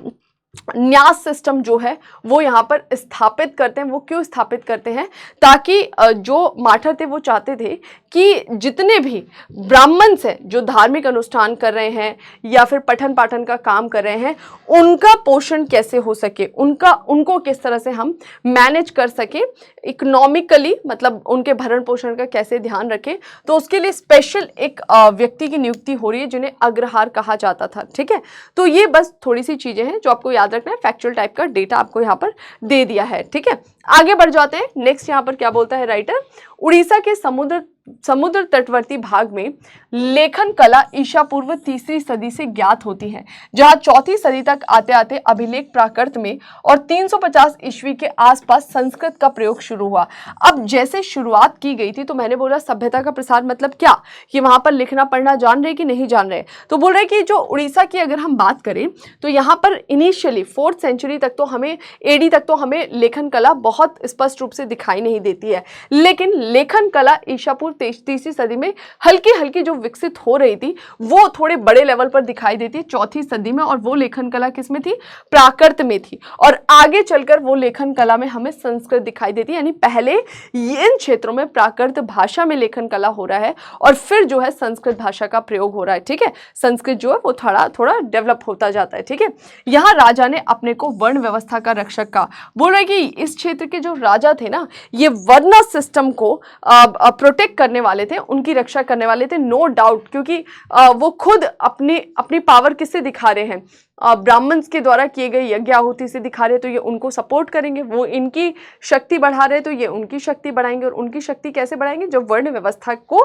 न्यास सिस्टम जो है वो यहाँ पर स्थापित करते हैं। वो क्यों स्थापित करते हैं, ताकि जो माठर थे वो चाहते थे कि जितने भी ब्राह्मण से जो धार्मिक अनुष्ठान कर रहे हैं या फिर पठन पाठन का काम कर रहे हैं, उनका पोषण कैसे हो सके, उनको किस तरह से हम मैनेज कर सके इकोनॉमिकली, मतलब उनके भरण पोषण का कैसे ध्यान रखें। तो उसके लिए स्पेशल एक व्यक्ति की नियुक्ति हो रही है जिन्हें अग्रहार कहा जाता था, ठीक है। तो ये बस थोड़ी सी चीजें हैं जो आपको याद रखना है, फैक्चुअल टाइप का डेटा आपको यहाँ पर दे दिया है, ठीक है। आगे बढ़ जाते हैं। नेक्स्ट यहाँ पर क्या बोलता है राइटर, उड़ीसा के समुद्र तटवर्ती भाग में लेखन कला ईसा पूर्व 3री सदी से ज्ञात होती है, जहां 4वीं सदी तक आते आते अभिलेख प्राकृत में और 350 ईस्वी के आसपास संस्कृत का प्रयोग शुरू हुआ। अब जैसे शुरुआत की गई थी तो मैंने बोला सभ्यता का प्रसार मतलब क्या, कि वहां पर लिखना पढ़ना जान रहे कि नहीं जान रहे। तो बोल रहे कि जो उड़ीसा की अगर हम बात करें तो यहाँ पर इनिशियली 4th सेंचुरी तक तो हमें एडी तक तो हमें लेखन कला बहुत स्पष्ट रूप से दिखाई नहीं देती है, लेकिन लेखन कला ईसा पूर्व 3री सदी में हल्की हल्की जो विकसित हो रही थी वो थोड़े बड़े लेवल पर दिखाई देती है 4वीं सदी में। और वो लेखन कला किसमें थी, प्राकृत में थी। और आगे चलकर वो लेखन कला में हमें संस्कृत दिखाई देती है, यानी पहले इन क्षेत्रों में प्राकृत भाषा में लेखन कला हो रहा है और फिर जो है संस्कृत भाषा का प्रयोग हो रहा है, ठीक है। संस्कृत जो है वो थोड़ा डेवलप होता जाता है, ठीक है। यहाँ राजा ने अपने को वर्ण व्यवस्था का रक्षक कहा। बोल रहे कि इस क्षेत्र के जो राजा थे ना, ये वर्ण सिस्टम को प्रोटेक्ट करने वाले थे, उनकी रक्षा करने वाले थे, नो डाउट, क्योंकि वो खुद अपनी अपनी पावर किससे दिखा रहे हैं, ब्राह्मण्स के द्वारा किए गए यज्ञ आहुति से दिखा रहे हैं, तो ये उनको सपोर्ट करेंगे। वो इनकी शक्ति बढ़ा रहे हैं तो ये उनकी शक्ति बढ़ाएंगे। और उनकी शक्ति कैसे बढ़ाएंगे? जब वर्ण व्यवस्था को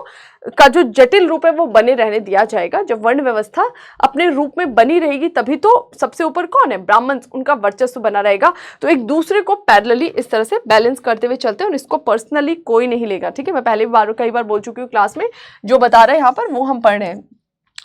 का जो जटिल रूप है वो बने रहने दिया जाएगा। जब वर्ण व्यवस्था अपने रूप में बनी रहेगी तभी तो सबसे ऊपर कौन है? ब्राह्मण्स, उनका वर्चस्व बना रहेगा। तो एक दूसरे को पैरेलली इस तरह से बैलेंस करते हुए चलते हैं और इसको पर्सनली कोई नहीं लेगा। ठीक है, मैं पहले कई बार बोल चुकी हूँ क्लास में, जो बता रहे हैं यहाँ पर वो हम पढ़ रहे हैं।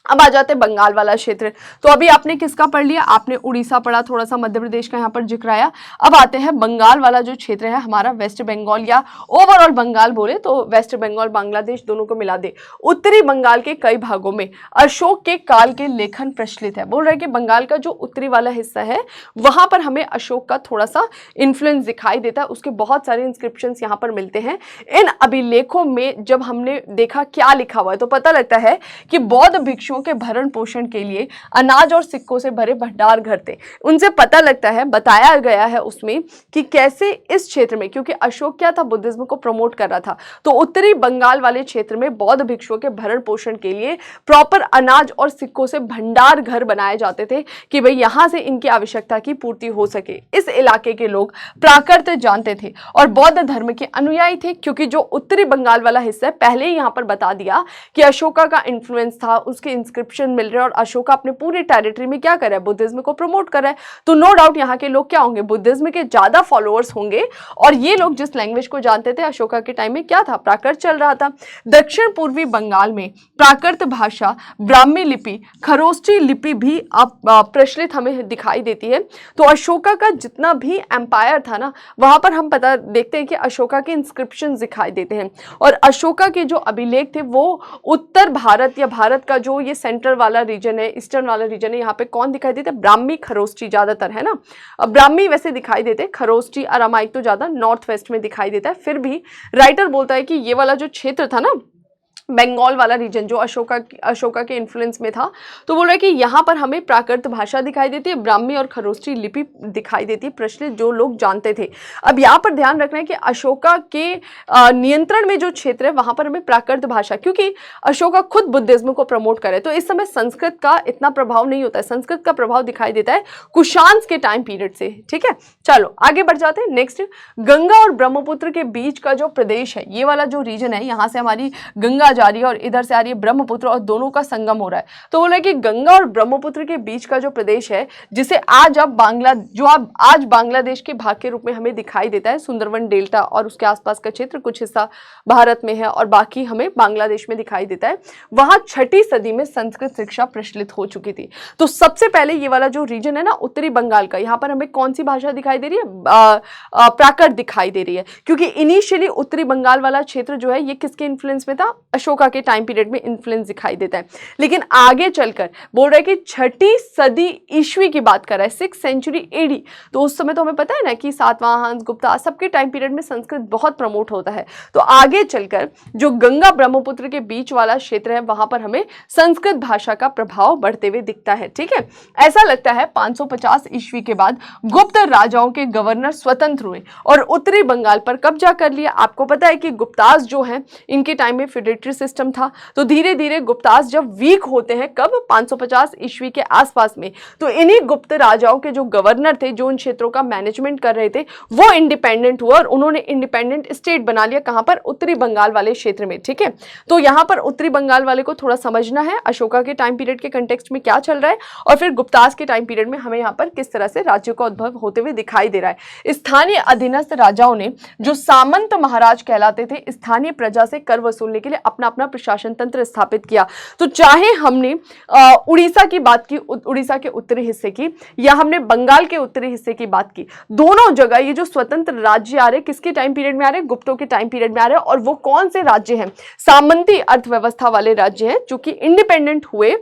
अब आ जाते हैं बंगाल वाला क्षेत्र। तो अभी आपने किसका पढ़ लिया? आपने उड़ीसा पढ़ा, थोड़ा सा मध्य प्रदेश का यहाँ पर जिक्र आया। अब आते हैं बंगाल वाला जो क्षेत्र है हमारा, वेस्ट बंगाल, या ओवरऑल बंगाल बोले तो वेस्ट बंगाल बांग्लादेश दोनों को मिला दे। उत्तरी बंगाल के कई भागों में अशोक के काल के लेखन प्रचलित है। बोल रहे हैं कि बंगाल का जो उत्तरी वाला हिस्सा है वहां पर हमें अशोक का थोड़ा सा इन्फ्लुएंस दिखाई देता है। उसके बहुत सारे इंस्क्रिप्शन यहाँ पर मिलते हैं। इन अभिलेखों में जब हमने देखा क्या लिखा हुआ है तो पता लगता है कि बौद्ध भिक्षु के भरण पोषण के लिए अनाज और सिक्कों से भरे भंडार घर थे। उनसे पता लगता है, बताया गया है उसमें कि कैसे इस क्षेत्र में, क्योंकि अशोक क्या था? बुद्धिज्म को प्रमोट कर रहा था, तो उत्तरी बंगाल वाले क्षेत्र में बौद्ध भिक्षुओं के भरण पोषण के लिए प्रॉपर अनाज और सिक्कों से भंडार घर बनाए जाते थे कि भाई यहां से इनकी आवश्यकता की पूर्ति हो सके। इस इलाके के लोग प्राकृत जानते थे और बौद्ध धर्म के अनुयायी थे, क्योंकि जो उत्तरी बंगाल वाला हिस्सा है, पहले ही यहां पर बता दिया कि अशोका का इन्फ्लुएंस था, उसके इंस्क्रिप्शन मिल रहे हैं और अशोका अपने पूरे टेरिटरी में क्या कर रहा है? बुद्धिज्म को प्रमोट कर रहा है। तो नो डाउट यहाँ के लोग क्या होंगे? बुद्धिज्म के ज्यादा फॉलोअर्स होंगे। और ये लोग जिस लैंग्वेज को जानते थे, अशोका के टाइम में क्या था? प्राकृत चल रहा था। दक्षिण पूर्वी बंगाल में प्राकृत भाषा, ब्राह्मी लिपि, खरोष्ठी लिपि भी अब प्रचलित हमें दिखाई देती है। तो अशोका का जितना भी एम्पायर था ना, वहां पर हम पता देखते हैं कि अशोका के इंस्क्रिप्शन दिखाई देते हैं। और अशोका के जो अभिलेख थे वो उत्तर भारत या भारत का जो ये सेंट्रल वाला रीजन है, ईस्टर्न वाला रीजन है, यहाँ पे कौन दिखाई देता है? ब्राह्मी, खरोष्ठी ज्यादातर, है ना। अब ब्राह्मी वैसे दिखाई देते हैं, खरोष्ठी अरामाइक तो ज्यादा नॉर्थ वेस्ट में दिखाई देता है। फिर भी राइटर बोलता है कि ये वाला जो क्षेत्र था ना, बंगाल वाला रीजन, जो अशोका के इन्फ्लुएंस में था, तो बोल रहा है कि यहाँ पर हमें प्राकृत भाषा दिखाई देती है, ब्राह्मी और खरोष्ठी लिपि दिखाई देती है प्रचलित, जो लोग जानते थे। अब यहाँ पर ध्यान रखना है कि अशोका के नियंत्रण में जो क्षेत्र है वहां पर हमें प्राकृत भाषा, क्योंकि अशोका खुद बुद्धिज्म को प्रमोट करे, तो इस समय संस्कृत का इतना प्रभाव नहीं होता है। संस्कृत का प्रभाव दिखाई देता है कुशांस के टाइम पीरियड से। ठीक है, चलो आगे बढ़ जाते हैं। नेक्स्ट, गंगा और ब्रह्मपुत्र के बीच का जो प्रदेश है, ये वाला जो रीजन है, यहाँ से हमारी गंगा जा रही है और इधर से आ रही है ब्रह्मपुत्र, और दोनों का संगम हो रहा है। तो बोला कि गंगा और ब्रह्मपुत्र के बीच का जो प्रदेश है, जिसे आज आज बांग्लादेश के भाग के रूप में हमें दिखाई देता है, सुंदरवन डेल्टा और उसके आसपास का क्षेत्र, कुछ हिस्सा भारत में है और बाकी हमें बांग्लादेश में दिखाई देता है। वहां 6ठी सदी में संस्कृत शिक्षा प्रचलित हो चुकी थी। तो सबसे पहले ये वाला जो रीजन है ना उत्तरी बंगाल का, यहाँ पर हमें कौन सी भाषा दिखाई दे रही है? प्राकृत दिखाई दे रही है, क्योंकि इनिशियली उत्तरी बंगाल वाला क्षेत्र जो है ये किसके इन्फ्लुएंस में था? अशोका के टाइम पीरियड में इन्फ्लुएंस दिखाई देता है। लेकिन आगे चलकर बोल रहा है कि 6ठी सदी ईस्वी की बात कर रहा है, 6th सेंचुरी एडी। तो उस समय तो हमें पता है ना कि सातवाहन, गुप्ता, सबके टाइम पीरियड में संस्कृत बहुत प्रमोट होता है। तो आगे चलकर जो गंगा ब्रह्मपुत्र के बीच वाला क्षेत्र है वहां पर हमें संस्कृत भाषा का प्रभाव बढ़ते हुए दिखता है। ठीक है, ऐसा लगता है 550 ईस्वी के बाद गुप्त राजाओं के गवर्नर स्वतंत्र हुए और उत्तरी बंगाल पर कब्जा कर लिया। आपको पता है कि गुप्तास जो है इनके टाइम में फेडरेटरी सिस्टम था, तो धीरे धीरे गुप्तास जब वीक होते हैं, कब? 550 ईस्वी के आसपास में, तो इन्हीं गुप्त राजाओं के जो गवर्नर थे, जो उन क्षेत्रों का मैनेजमेंट कर रहे थे, वो इंडिपेंडेंट हुआ और उन्होंने इंडिपेंडेंट स्टेट बना लिया। कहां पर? उत्तरी बंगाल वाले क्षेत्र में। ठीक है, तो यहां पर उत्तरी बंगाल वाले को थोड़ा समझना है अशोका के टाइम पीरियड के कंटेक्स्ट में क्या चल रहा है, और फिर गुप्तास के टाइम पीरियड में हमें यहाँ पर किस तरह से राज्य का उद्भव होते हुए दिखाई दे रहा है। स्थानीय अधीनस्थ राजाओं ने, जो सामंत महाराज कहलाते थे, स्थानीय प्रजा से कर वसूलने के लिए अपना अपना प्रशासन तंत्र स्थापित किया। तो चाहे हमने उड़ीसा की बात की, उड़ीसा के उत्तरी हिस्से की, या हमने बंगाल के उत्तरी हिस्से की बात की, दोनों जगह ये जो स्वतंत्र राज्य आ रहे किसके टाइम पीरियड में आ रहे हैं? गुप्तों के टाइम पीरियड में आ रहे हैं। और वो कौन से राज्य हैं? सामंती अर्थव्यवस्था वाले राज्य हैं जो कि इंडिपेंडेंट हुए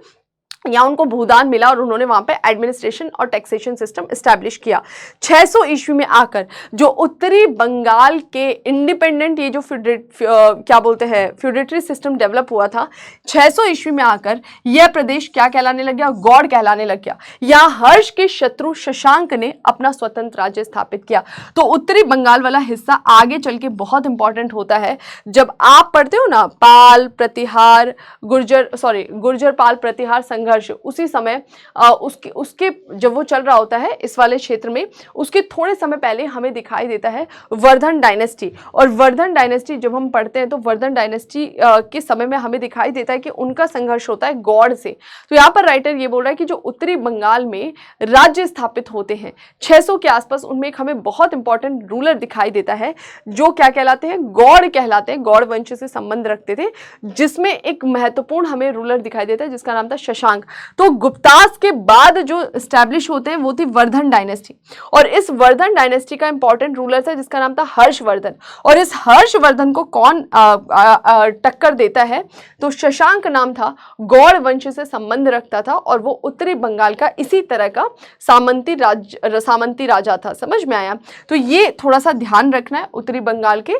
या उनको भूदान मिला और उन्होंने वहां पे एडमिनिस्ट्रेशन और टैक्सेशन सिस्टम एस्टैब्लिश किया। 600 ईस्वी में आकर जो उत्तरी बंगाल के इंडिपेंडेंट ये जो क्या बोलते हैं फ्यूडेटरी सिस्टम डेवलप हुआ था, 600 ईस्वी में आकर यह प्रदेश क्या कहलाने लग गया, गौड़ कहलाने लग गया। यहाँ हर्ष के शत्रु शशांक ने अपना स्वतंत्र राज्य स्थापित किया। तो उत्तरी बंगाल वाला हिस्सा आगे चल के बहुत इंपॉर्टेंट होता है। जब आप पढ़ते हो ना पाल प्रतिहार गुर्जर पाल प्रतिहार संघर्ष, उसी समय उसके जब वो चल रहा होता है इस वाले क्षेत्र में, उसके थोड़े समय पहले हमें दिखाई देता है वर्धन डायनेस्टी। और वर्धन डायनेस्टी जब हम पढ़ते हैं तो वर्धन डायनेस्टी के समय में हमें दिखाई देता है कि उनका संघर्ष होता है गौड़ से। तो यहाँ पर राइटर ये बोल रहा है कि जो उत्तरी बंगाल में राज्य स्थापित होते हैं 600 के आसपास, उनमें एक हमें बहुत इंपॉर्टेंट रूलर दिखाई देता है जो क्या कहलाते हैं, गौड़ कहलाते हैं, गौड़ वंश से संबंध रखते थे, जिसमें एक महत्वपूर्ण हमें रूलर दिखाई देता है जिसका नाम था शशांक। तो गुप्तास के बाद जो एस्टैब्लिश होते हैं वो थी वर्धन डायनेस्टी, और इस वर्धन डायनेस्टी का इंपॉर्टेंट रूलर था जिसका नाम था हर्षवर्धन। और इस हर्षवर्धन को कौन टक्कर देता है, तो शशांक नाम था, गौड़ वंश से संबंध रखता था और वो उत्तरी बंगाल का इसी तरह का सामंती राजा था। समझ में आया? तो ये थोड़ा सा ध्यान रखना है उत्तरी बंगाल के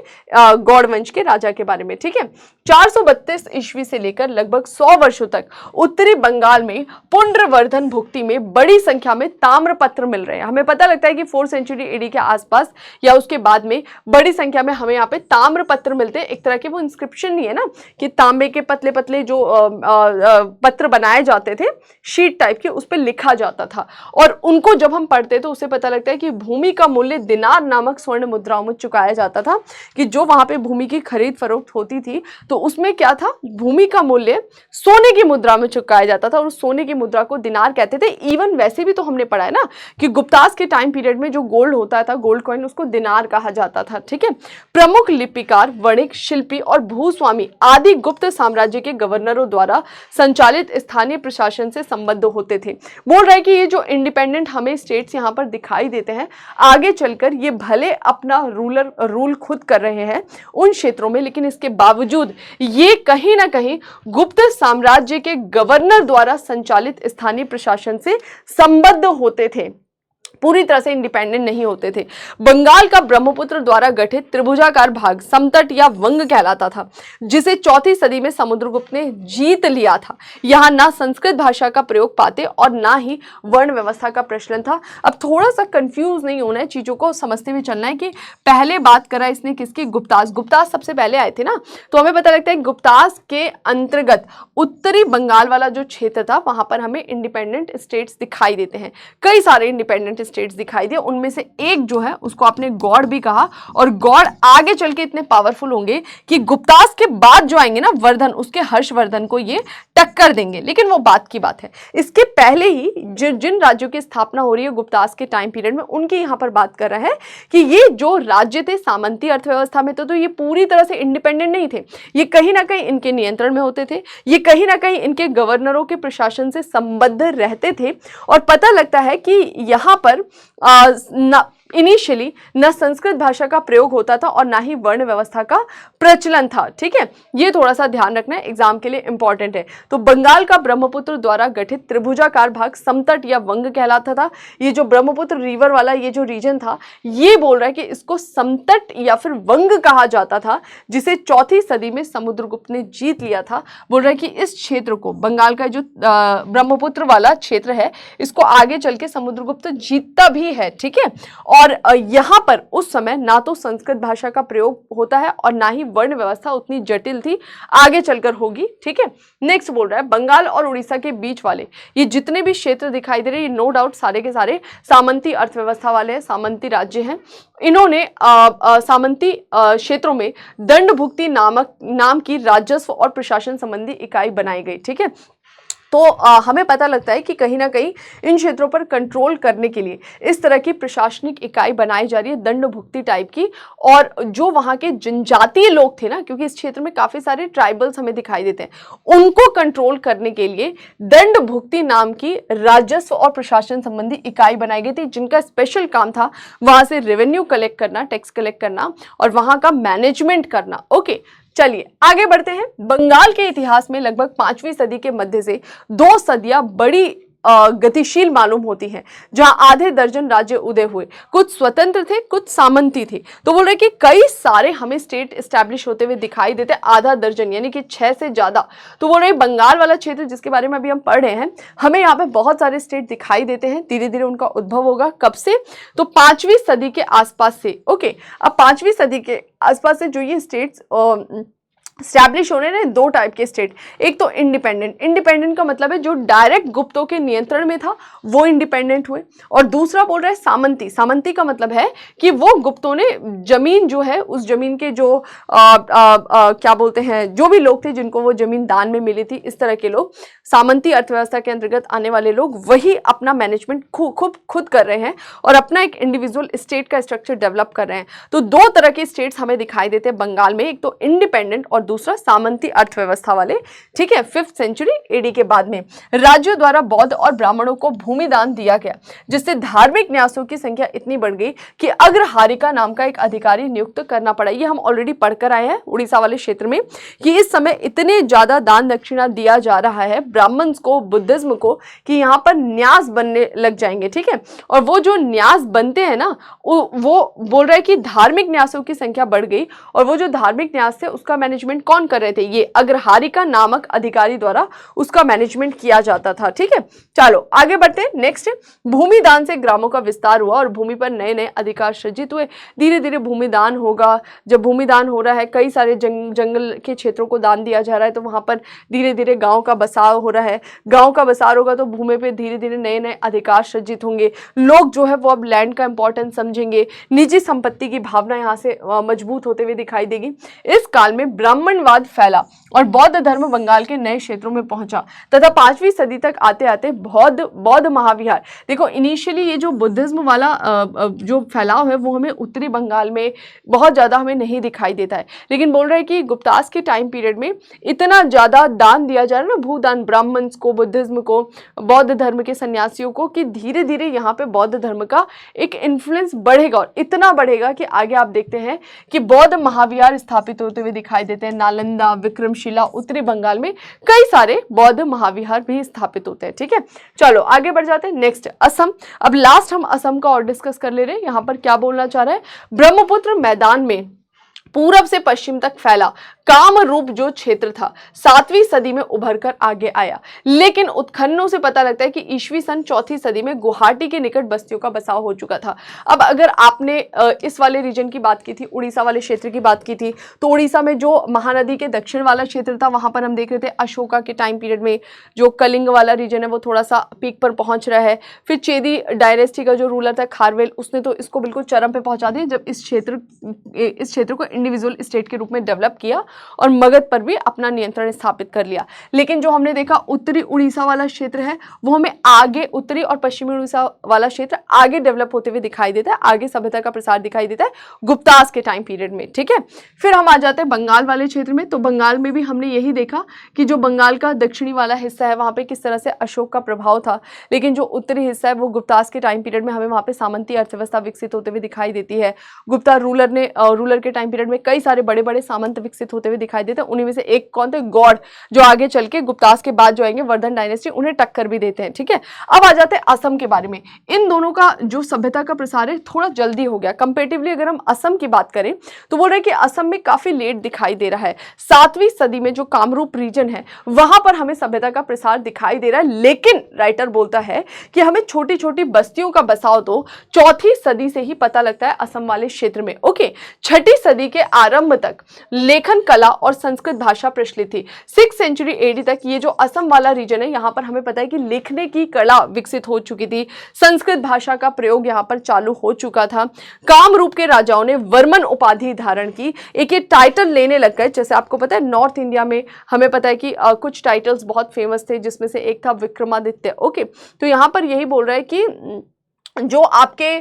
गौड़ वंश के राजा के बारे में, ठीक है। 432 ईस्वी से लेकर लगभग 100 वर्षों तक उत्तरी बंगाल में पुंड्रवर्धन भुक्ति में बड़ी संख्या में ताम्रपत्र मिल रहे हैं। हमें पता लगता है कि 4th सेंचुरी एडी के आसपास या उसके बाद में बड़ी संख्या में हमें यहाँ पे ताम्रपत्र मिलते हैं। एक तरह के वो इंस्क्रिप्शन नहीं है ना कि तांबे के पतले पतले जो पत्र बनाए जाते थे शीट टाइप के, उस पर लिखा जाता था, और उनको जब हम पढ़ते तो उसे पता लगता है कि भूमि का मूल्य दिनार नामक स्वर्ण मुद्राओं में चुकाया जाता था। कि जो वहां पे भूमि की खरीद फरोख्त होती थी तो उसमें क्या था, भूमि का मूल्य सोने की मुद्रा में चुकाया जाता था, और उस सोने की मुद्रा को दिनार कहते थे। इवन वैसे भी तो हमने पढ़ा है ना कि गुप्तास के टाइम पीरियड में जो गोल्ड होता था, गोल्ड कॉइन, उसको दिनार कहा जाता था, ठीक है। प्रमुख लिपिकार, वणिक, शिल्पी और भूस्वामी आदि गुप्त साम्राज्य के गवर्नरों द्वारा संचालित स्थानीय प्रशासन से संबद्ध होते थे। बोल रहा है कि ये जो इंडिपेंडेंट हमें स्टेट्स यहाँ पर दिखाई देते हैं, आगे चलकर ये भले अपना रूल खुद कर रहे हैं उन क्षेत्रों में, लेकिन इसके बावजूद ये कहीं ना कहीं गुप्त साम्राज्य के गवर्नर द्वारा संचालित स्थानीय प्रशासन से संबद्ध होते थे, पूरी तरह से इंडिपेंडेंट नहीं होते थे। बंगाल का ब्रह्मपुत्र द्वारा गठित त्रिभुजाकार भाग समतट या वंग कहलाता था, जिसे 4वीं सदी में समुद्रगुप्त ने जीत लिया था। यहाँ ना संस्कृत भाषा का प्रयोग पाते और ना ही वर्ण व्यवस्था का प्रचलन था। अब थोड़ा सा कंफ्यूज नहीं होना है, चीजों को समझते हुए चलना है कि पहले बात करा इसने किसकी, गुप्तास सबसे पहले आए थे ना, तो हमें पता लगता है गुप्तास के अंतर्गत उत्तरी बंगाल वाला जो क्षेत्र था वहां पर हमें इंडिपेंडेंट स्टेट्स दिखाई देते हैं। कई सारे इंडिपेंडेंट स्टेट्स दिखाई दिए, उनमें से एक जो है उसको आपने गौड़ भी कहा, और गौड़ आगे चल के इतने पावरफुल होंगे कि गुप्तास के बाद जो आएंगे ना वर्धन, उसके हर्षवर्धन को ये टक्कर देंगे। लेकिन वो बात की बात है, इसके पहले ही जिन राज्यों की स्थापना हो रही है गुप्तास के टाइम पीरियड में, उनकी यहाँ पर बात कर रहा है कि ये जो राज्य थे सामंती अर्थव्यवस्था में तो ये पूरी तरह से इंडिपेंडेंट नहीं थे, ये कहीं ना कहीं इनके नियंत्रण में होते थे, ये कहीं ना कहीं इनके गवर्नरों के प्रशासन से संबद्ध रहते थे। और पता लगता है कि यहाँ पर इनिशियली न संस्कृत भाषा का प्रयोग होता था और ना ही वर्ण व्यवस्था का प्रचलन था, ठीक है। ये थोड़ा सा ध्यान रखना है, एग्जाम के लिए इंपॉर्टेंट है। तो बंगाल का ब्रह्मपुत्र द्वारा गठित त्रिभुजाकार भाग समतट या वंग कहलाता था। ये जो ब्रह्मपुत्र रिवर वाला ये जो रीजन था, ये बोल रहा है कि इसको समतट या फिर वंग कहा जाता था, जिसे 4वीं सदी में समुद्रगुप्त ने जीत लिया था। बोल रहा है कि इस क्षेत्र को, बंगाल का जो ब्रह्मपुत्र वाला क्षेत्र है, इसको आगे चल के समुद्रगुप्त जीतता भी है, ठीक है। और यहाँ पर उस समय ना तो संस्कृत भाषा का प्रयोग होता है और ना ही वर्ण व्यवस्था उतनी जटिल थी, आगे चलकर होगी, ठीक है। नेक्स्ट बोल रहा है बंगाल और उड़ीसा के बीच वाले ये जितने भी क्षेत्र दिखाई दे रहे हैं, ये नो डाउट सारे के सारे सामंती अर्थव्यवस्था वाले हैं, सामंती राज्य हैं। इन्होंने सामंती क्षेत्रों में दंड भुक्ति नाम की राजस्व और प्रशासन संबंधी इकाई बनाई गई, ठीक है। तो हमें पता लगता है कि कहीं ना कहीं इन क्षेत्रों पर कंट्रोल करने के लिए इस तरह की प्रशासनिक इकाई बनाई जा रही है, दंड भुक्ति टाइप की। और जो वहाँ के जनजातीय लोग थे ना, क्योंकि इस क्षेत्र में काफ़ी सारे ट्राइबल्स हमें दिखाई देते हैं, उनको कंट्रोल करने के लिए दंड भुक्ति नाम की राजस्व और प्रशासन संबंधी इकाई बनाई गई थी, जिनका स्पेशल काम था वहाँ से रेवेन्यू कलेक्ट करना, टैक्स कलेक्ट करना और वहाँ का मैनेजमेंट करना। ओके, चलिए आगे बढ़ते हैं। बंगाल के इतिहास में लगभग 5वीं सदी के मध्य से 2 सदियां बड़ी गतिशील मालूम होती हैं, जहां आधे दर्जन राज्य उदय हुए। कुछ स्वतंत्र थे, कुछ सामंती थे। तो बोल रहे कि कई सारे हमें स्टेट एस्टैब्लिश होते हुए दिखाई देते, आधा दर्जन यानी कि 6 से ज्यादा। तो बोल रहे बंगाल वाला क्षेत्र जिसके बारे में अभी हम पढ़ रहे हैं, हमें यहाँ पे बहुत सारे स्टेट दिखाई देते हैं। धीरे धीरे उनका उद्भव होगा, कब से? तो 5वीं सदी के आसपास से। ओके, अब 5वीं सदी के आसपास से जो ये स्टेट्स स्टैब्लिश होने ने 2 टाइप के स्टेट। एक तो इंडिपेंडेंट, इंडिपेंडेंट का मतलब है जो डायरेक्ट गुप्तों के नियंत्रण में था वो इंडिपेंडेंट हुए। और दूसरा बोल रहा है सामंती। सामंती का मतलब है कि वो गुप्तों ने जमीन जो है, उस जमीन के जो क्या बोलते हैं, जो भी लोग थे जिनको वो जमीन दान में मिली थी, इस तरह के लोग, सामंती अर्थव्यवस्था के अंतर्गत आने वाले लोग, वही अपना मैनेजमेंट खुद कर रहे हैं और अपना एक इंडिविजुअल स्टेट का स्ट्रक्चर डेवलप कर रहे हैं। तो 2 तरह के स्टेट्स हमें दिखाई देते हैं बंगाल में, एक तो इंडिपेंडेंट और दूसरा सामंती अर्थव्यवस्था वाले। ठीक है, 5th सेंचुरी एडी के बाद में राज्यों द्वारा बौद्ध और ब्राह्मणों को भूमि दान दिया गया, जिससे धार्मिक न्यासों की संख्या इतनी बढ़ गई कि अग्रहारिका नाम का एक अधिकारी नियुक्त करना पड़ा। ये हम ऑलरेडी पढ़कर आए हैं उड़ीसा वाले क्षेत्र में कि इस समय इतने ज्यादा दान दक्षिणा दिया जा रहा है ब्राह्मण्स को, बुद्धिज्म को, कि यहाँ पर न्यास बनने लग जाएंगे। ठीक है, और वो जो न्यास बनते हैं ना, वो बोल रहे हैं कि धार्मिक न्यासों की संख्या बढ़ गई, और वो जो धार्मिक न्यास थे उसका मैनेजमेंट कौन कर रहे थे? ये अग्रहारिका नामक अधिकारी द्वारा उसका मैनेजमेंट किया जाता था। ठीक है, चलो आगे बढ़ते हैं। नेक्स्ट, भूमि दान से ग्रामों का विस्तार हुआ और भूमि पर नए नए अधिकार सृजित हुए। धीरे धीरे भूमि दान होगा। जब भूमि दान हो रहा है, कई सारे जंगल के क्षेत्रों को दान दिया जा रहा है, तो वहां पर धीरे धीरे गांव का बसाव हो रहा है। गांव का बसाव होगा तो भूमि पे धीरे धीरे नए नए अधिकार सृजित होंगे। लोग जो है वो अब लैंड का इंपॉर्टेंस समझेंगे। निजी संपत्ति की भावना यहाँ से मजबूत होते हुए दिखाई देगी। इस काल में ब्राह्मणवाद फैला और बौद्ध धर्म बंगाल के नए क्षेत्रों में पहुंचा तथा 5वीं सदी तक आते आते बौद्ध महाविहार। देखो, इनिशियली ये जो बुद्धिज्म वाला जो फैलाव है वो हमें उत्तरी बंगाल में बहुत ज्यादा हमें नहीं दिखाई देता है, लेकिन बोल रहे हैं कि गुप्तास के टाइम पीरियड में इतना ज्यादा दान दिया जा रहा है ना, भूदान, ब्राह्मण्स को, बुद्धिज्म को, बौद्ध धर्म के सन्यासियों को, कि धीरे धीरे यहाँ पे बौद्ध धर्म का एक इन्फ्लुएंस बढ़ेगा और इतना बढ़ेगा कि आगे आप देखते हैं कि बौद्ध महाविहार स्थापित होते हुए दिखाई देते हैं। नालंदा, विक्रमशिला, उत्तरी बंगाल में कई सारे बौद्ध महाविहार भी स्थापित होते हैं। ठीक है, चलो आगे बढ़ जाते हैं। नेक्स्ट, असम। अब लास्ट हम असम का और डिस्कस कर ले रहे हैं। यहां पर क्या बोलना चाह रहा है? ब्रह्मपुत्र मैदान में पूरब से पश्चिम तक फैला कामरूप जो क्षेत्र था 7वीं सदी में उभर कर आगे आया, लेकिन उत्खननों से पता लगता है कि ईस्वी सन 4वीं सदी में गुवाहाटी के निकट बस्तियों का बसाव हो चुका था। अब अगर आपने इस वाले रीजन की बात की थी, उड़ीसा वाले क्षेत्र की बात की थी, तो उड़ीसा में जो महानदी के दक्षिण वाला क्षेत्र था वहां पर हम देख रहे थे अशोका के टाइम पीरियड में जो कलिंग वाला रीजन है वो थोड़ा सा पीक पर पहुंच रहा है। फिर चेदी डायनेस्टी का जो रूलर था खारवेल, उसने तो इसको बिल्कुल चरम पे पहुंचा दिया जब इस क्षेत्र को इंडिविजुअल स्टेट के रूप में डेवलप किया और मगध पर भी अपना नियंत्रण स्थापित कर लिया। लेकिन जो हमने देखा उत्तरी उड़ीसा वाला क्षेत्र है वो हमें आगे, उत्तरी और पश्चिमी उड़ीसा वाला क्षेत्र आगे डेवलप होते हुए दिखाई देता है, आगे सभ्यता का प्रसार दिखाई देता है गुप्तास के टाइम पीरियड में। ठीक है, फिर हम आ जाते हैं बंगाल वाले क्षेत्र में। तो बंगाल में भी हमने यही देखा कि जो बंगाल का दक्षिणी वाला हिस्सा है वहां पे किस तरह से अशोक का प्रभाव था, लेकिन जो उत्तरी हिस्सा है वो गुप्तास के टाइम पीरियड में हमें वहां पे सामंती अर्थव्यवस्था विकसित होते हुए दिखाई देती है। गुप्ता रूलर के टाइम पीरियड में कई सारे बड़े बड़े सामंत विकसित होते हुए दिखाई देते हैं। उन्हीं में से एक कौन थे? गौड़, जो आगे चल के गुप्तास के बाद जो आएंगे वर्धन डायनेस्टी, उन्हें टक्कर भी देते हैं। ठीक है, अब आ जाते हैं असम के बारे में। इन दोनों का जो सभ्यता का प्रसार है थोड़ा जल्दी हो गया कंपेरेटिवली। अगर हम असम की बात करें तो बोल रहे हैं कि असम में काफी लेट दिखाई दे रहा है। 7वीं सदी में जो कामरूप रीजन है वहां पर हमें सभ्यता का प्रसार दिखाई दे रहा है, लेकिन राइटर बोलता है कि हमें छोटी छोटी बस्तियों का बसाव तो 4वीं सदी से ही पता लगता है असम वाले क्षेत्र में। ओके, 6वीं सदी के आरंभ तक लेखन कला और संस्कृत भाषा प्रचलित थी। 6th सेंचुरी एडी तक ये जो असम वाला रीजन है यहाँ पर हमें पता है कि लिखने की कला विकसित हो चुकी थी, संस्कृत भाषा का प्रयोग यहाँ पर चालू हो चुका था। कामरूप के राजाओं ने वर्मन उपाधि धारण की, एक ये टाइटल लेने लग गए। जैसे आपको पता है नॉर्थ इंडिया में हमें पता है कि कुछ टाइटल्स बहुत फेमस थे, जिसमें से एक था विक्रमादित्य। ओके, तो यहाँ पर यही बोल रहा है कि जो आपके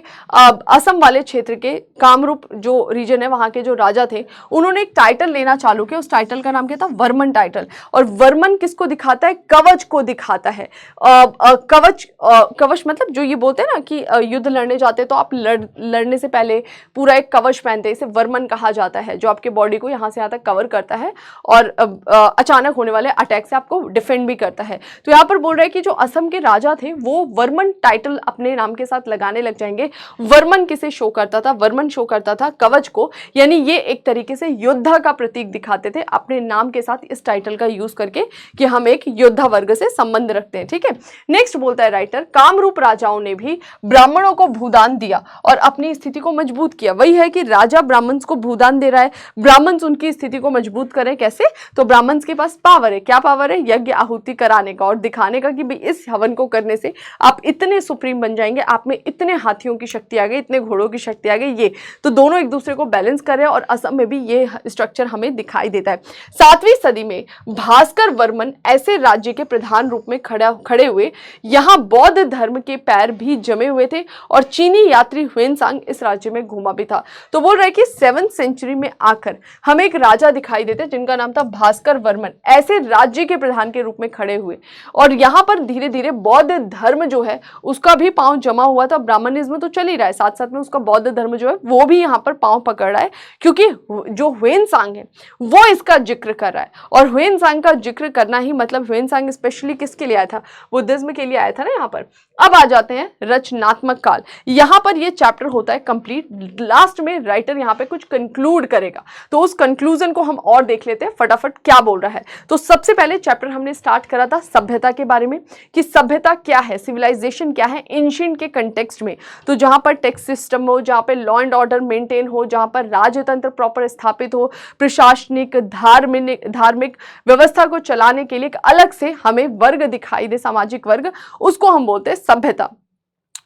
असम वाले क्षेत्र के कामरूप जो रीजन है वहां के जो राजा थे, उन्होंने एक टाइटल लेना चालू किया। उस टाइटल का नाम क्या था? वर्मन टाइटल। और वर्मन किसको दिखाता है? कवच को दिखाता है। कवच मतलब जो ये बोलते हैं ना कि युद्ध लड़ने जाते तो आप लड़ने से पहले पूरा एक कवच पहनते हैं, इसे वर्मन कहा जाता है, जो आपके बॉडी को यहाँ से यहाँ तक कवर करता है और अचानक होने वाले अटैक से आपको डिफेंड भी करता है। तो यहाँ पर बोल रहा है कि जो असम के राजा थे वो वर्मन टाइटल अपने नाम के साथ लगाने लग जाएंगे। वर्मन किसे शो करता था? वर्मन शो करता था कवच को, यानी ये एक तरीके से योद्धा का प्रतीक दिखाते थे अपने नाम के साथ इस टाइटल का यूज करके कि हम एक योद्धा वर्ग से संबंध रखते हैं। ठीक है, नेक्स्ट बोलता है राइटर, कामरूप राजाओं ने भी ब्राह्मणों को भूदान दिया और अपनी स्थिति को मजबूत किया। वही है कि राजा ब्राह्मण्स को भूदान दे रहा है, ब्राह्मण्स उनकी स्थिति को मजबूत करें। कैसे? तो ब्राह्मण्स के पास पावर है। क्या पावर है? यज्ञ आहुति कराने का और दिखाने का कि भाई इस हवन को करने से आप इतने सुप्रीम बन जाएंगे, आप में इतने हाथियों की शक्ति आ गई, इतने घोड़ों की शक्ति आ गई। ये तो दोनों एक दूसरे को बैलेंस कर रहे हैं और असम में भी ये स्ट्रक्चर हमें दिखाई देता है। 7वीं सदी में भास्कर वर्मन ऐसे राज्य के प्रधान रूप में खड़े हुए। यहाँ बौद्ध धर्म के पैर भी जमे हुए थे और चीनी यात्री ह्वेनसांग इस राज्य में घूमा भी था। तो बोल रहा है कि 7th सेंचुरी में आकर हमें एक राजा दिखाई देते जिनका नाम था भास्कर वर्मन, ऐसे राज्य के प्रधान के रूप में खड़े हुए और यहाँ पर धीरे धीरे बौद्ध धर्म जो है उसका भी पांव जमा हुआ था। ब्राह्मणिज्म तो चल ही रहा है, साथ साथ में उसका बौद्ध धर्म जो है वो भी यहाँ पर पांव पकड़ रहा है, क्योंकि जो ह्वेनसांग है वो इसका जिक्र कर रहा है। और ह्वेनसांग का जिक्र करना ही मतलब ह्वेनसांग स्पेशली किसके लिए आया था? बुद्धिज्म के लिए आया था ना यहाँ पर। अब आ जाते हैं रचनात्मक काल। यहाँ पर ये चैप्टर होता है कंप्लीट। लास्ट में राइटर यहाँ पे कुछ कंक्लूड करेगा, तो उस कंक्लूजन को हम और देख लेते हैं फटाफट क्या बोल रहा है। तो सबसे पहले चैप्टर हमने स्टार्ट करा था सभ्यता के बारे में, कि सभ्यता क्या है, सिविलाइजेशन क्या है एंशिएंट के कंटेक्स्ट में। तो जहां पर टैक्स सिस्टम हो, जहां पर लॉ एंड ऑर्डर मेंटेन हो, जहां पर राजतंत्र प्रॉपर स्थापित हो, प्रशासनिक धार्मिक व्यवस्था को चलाने के लिए एक अलग से हमें वर्ग दिखाई दे, सामाजिक वर्ग, उसको हम बोलते हैं सभ्यता।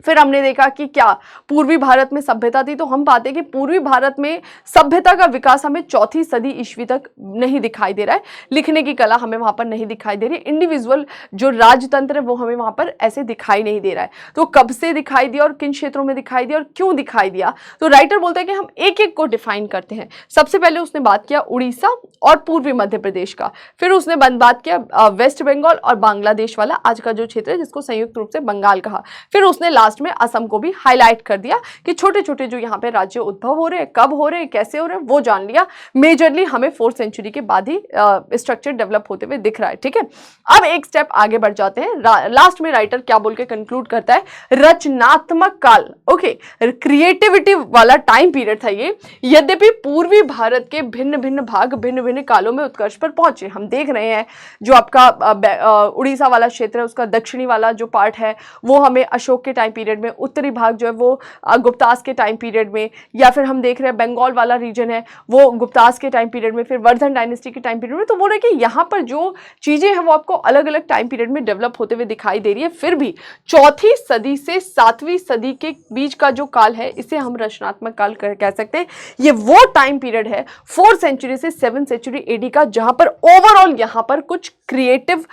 फिर हमने देखा कि क्या पूर्वी भारत में सभ्यता थी, तो हम पाते कि पूर्वी भारत में सभ्यता का विकास हमें 4वीं सदी ईस्वी तक नहीं दिखाई दे रहा है। लिखने की कला हमें वहां पर नहीं दिखाई दे रही है, इंडिविजुअल जो राजतंत्र है वो हमें वहां पर ऐसे दिखाई नहीं दे रहा है। तो कब से दिखाई दिया और किन क्षेत्रों में दिखाई दिया और क्यों दिखाई दिया? तो राइटर बोलता है कि हम एक एक को डिफाइन करते हैं। सबसे पहले उसने बात किया उड़ीसा और पूर्वी मध्य प्रदेश का, फिर उसने बात किया वेस्ट बंगाल और बांग्लादेश वाला, आज का जो क्षेत्र है जिसको संयुक्त रूप से बंगाल कहा। फिर उसने लास्ट में असम को भी हाईलाइट कर दिया कि छोटे छोटे जो यहाँ पे राज्य उद्भव हो रहे हैं, कब हो रहे हैं, कैसे हो रहे हैं, वो जान लिया। मेजरली हमें 4th सेंचुरी के बाद ही स्ट्रक्चर डेवलप होते हुए दिख रहा है। ठीक है, अब एक स्टेप आगे बढ़ जाते हैं। लास्ट में राइटर क्या बोल के कंक्लूड करता है? रचनात्मक काल। ओके, क्रिएटिविटी वाला टाइम पीरियड था ये। यद्यपि पूर्वी भारत के भिन्न भिन्न भाग भिन्न भिन्न कालों में उत्कर्ष पर पहुंचे। हम देख रहे हैं जो आपका उड़ीसा वाला क्षेत्र है, उसका दक्षिणी वाला जो पार्ट है वो हमें अशोक के टाइम पीरियड में, उत्तरी भाग जो है वो गुप्तास के टाइम पीरियड में, या फिर हम देख रहे हैं बंगाल वाला रीजन है वो गुप्तास के टाइम पीरियड में, फिर वर्धन डायनेस्टी के टाइम पीरियड में। तो बोल रहे कि यहाँ पर जो चीजें हैं वो आपको अलग अलग टाइम पीरियड में डेवलप होते हुए दिखाई दे रही है। फिर भी 4वीं सदी से 7वीं सदी के बीच का जो काल है इसे हम रचनात्मक काल कह सकते हैं। ये वो टाइम पीरियड है 4th सेंचुरी से 7th सेंचुरी एडी का, जहां पर ओवरऑल यहाँ पर कुछ क्रिएटिव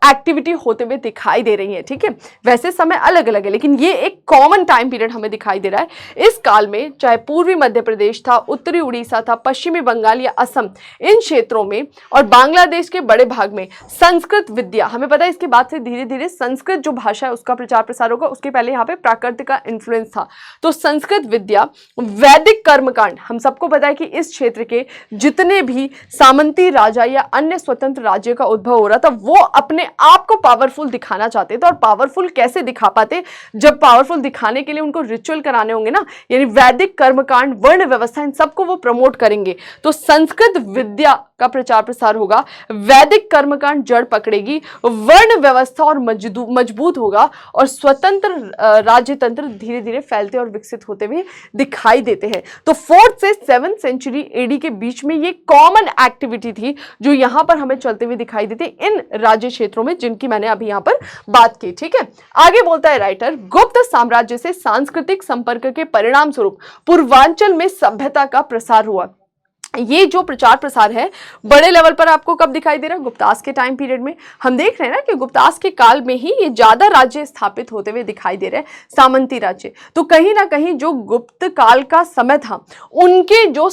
एक्टिविटी होते हुए दिखाई दे रही है। ठीक है, वैसे समय अलग अलग है लेकिन ये एक कॉमन टाइम पीरियड हमें दिखाई दे रहा है। इस काल में चाहे पूर्वी मध्य प्रदेश था, उत्तरी उड़ीसा था, पश्चिमी बंगाल या असम, इन क्षेत्रों में और बांग्लादेश के बड़े भाग में संस्कृत विद्या, हमें पता है इसके बाद से धीरे धीरे संस्कृत जो भाषा है उसका प्रचार प्रसार होगा। उसके पहले यहाँ पे प्राकृत का इन्फ्लुएंस था। तो संस्कृत विद्या, वैदिक कर्मकांड, हम सबको पता है कि इस क्षेत्र के जितने भी सामंती राजा या अन्य स्वतंत्र राज्य का उद्भव हो रहा था वो अपने आप को पावरफुल दिखाना चाहते थे। और पावरफुल कैसे दिखा पाते? जब पावरफुल दिखाने के लिए उनको रिचुअल कराने होंगे ना, यानी वैदिक कर्मकांड, वर्ण व्यवस्था, इन सबको वो प्रमोट करेंगे। तो संस्कृत विद्या का प्रचार प्रसार होगा, वैदिक कर्मकांड जड़ पकड़ेगी, वर्ण व्यवस्था और मजबूत होगा और स्वतंत्र राज्य तंत्र धीरे धीरे फैलते और विकसित होते हुए दिखाई देते हैं। तो 4th से 7th सेंचुरी एडी के बीच में ये कॉमन एक्टिविटी थी जो यहां पर हमें चलते हुए दिखाई देती इन राज्य क्षेत्रों में जिनकी मैंने अभी यहां पर बात की। ठीक है, आगे बोलता है राइटर, गुप्त साम्राज्य से सांस्कृतिक संपर्क के परिणाम स्वरूप पूर्वांचल में सभ्यता का प्रसार हुआ। ये जो प्रचार प्रसार है बड़े लेवल पर आपको कब दिखाई दे रहा है? गुप्तास के टाइम पीरियड में। हम देख रहे हैं ना कि गुप्तास के काल में ही ये ज्यादा राज्य स्थापित होते हुए दिखाई दे रहे हैं, सामंती राज्य। तो कहीं ना कहीं जो गुप्त काल का समय था, उनके जो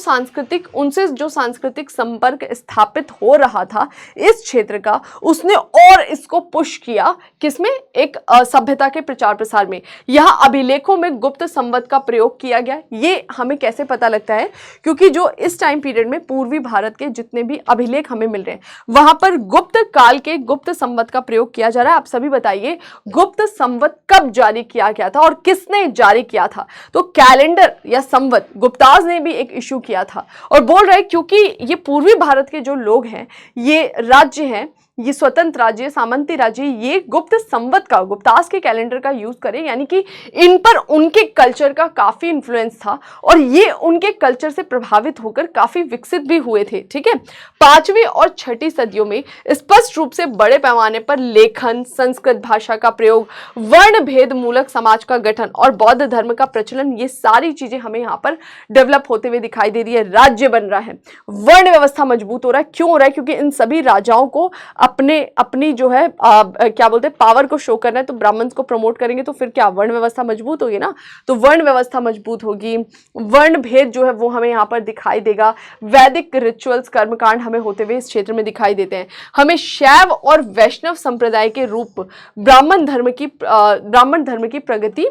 सांस्कृतिक संपर्क स्थापित हो रहा था इस क्षेत्र का, उसने और इसको पुश किया किसमें? एक सभ्यता के प्रचार प्रसार में। यहाँ अभिलेखों में गुप्त संवत का प्रयोग किया गया। ये हमें कैसे पता लगता है? क्योंकि जो इस टाइम पीरियड में पूर्वी भारत के जितने भी अभिलेख हमें मिल रहे हैं, वहां पर गुप्त काल के गुप्त संवत का प्रयोग किया जा रहा है। आप सभी बताइए, गुप्त संवत कब जारी किया गया था और किसने जारी किया था? तो कैलेंडर या संवत गुप्ताज ने भी एक इशू किया था, और बोल रहे क्योंकि ये पूर्वी भारत के जो लोग हैं, ये राज्य हैं, ये स्वतंत्र राज्य, सामंती राज्य, ये गुप्त संवत का, गुप्तास के कैलेंडर का यूज करें, यानी कि इन पर उनके कल्चर का काफी इंफ्लुएंस था और ये उनके कल्चर से प्रभावित होकर काफी विकसित भी हुए थे। ठीक है, 5वीं और 6ठी सदियों में स्पष्ट रूप से बड़े पैमाने पर लेखन, संस्कृत भाषा का प्रयोग, वर्ण भेद मूलक समाज का गठन और बौद्ध धर्म का प्रचलन, ये सारी चीजें हमें यहाँ पर डेवलप होते हुए दिखाई दे रही है। राज्य बन रहा है, वर्ण व्यवस्था मजबूत हो रहा है। क्यों हो रहा है? क्योंकि इन सभी राजाओं को अपनी जो है क्या बोलते हैं, पावर को शो करना है। तो ब्राह्मण्स को प्रमोट करेंगे तो फिर क्या, वर्ण व्यवस्था मजबूत होगी ना। तो वर्ण व्यवस्था मजबूत होगी, वर्ण भेद जो है वो हमें यहाँ पर दिखाई देगा। वैदिक रिचुअल्स, कर्मकांड हमें होते हुए इस क्षेत्र में दिखाई देते हैं। हमें शैव और वैष्णव संप्रदाय के रूप ब्राह्मण धर्म की प्रगति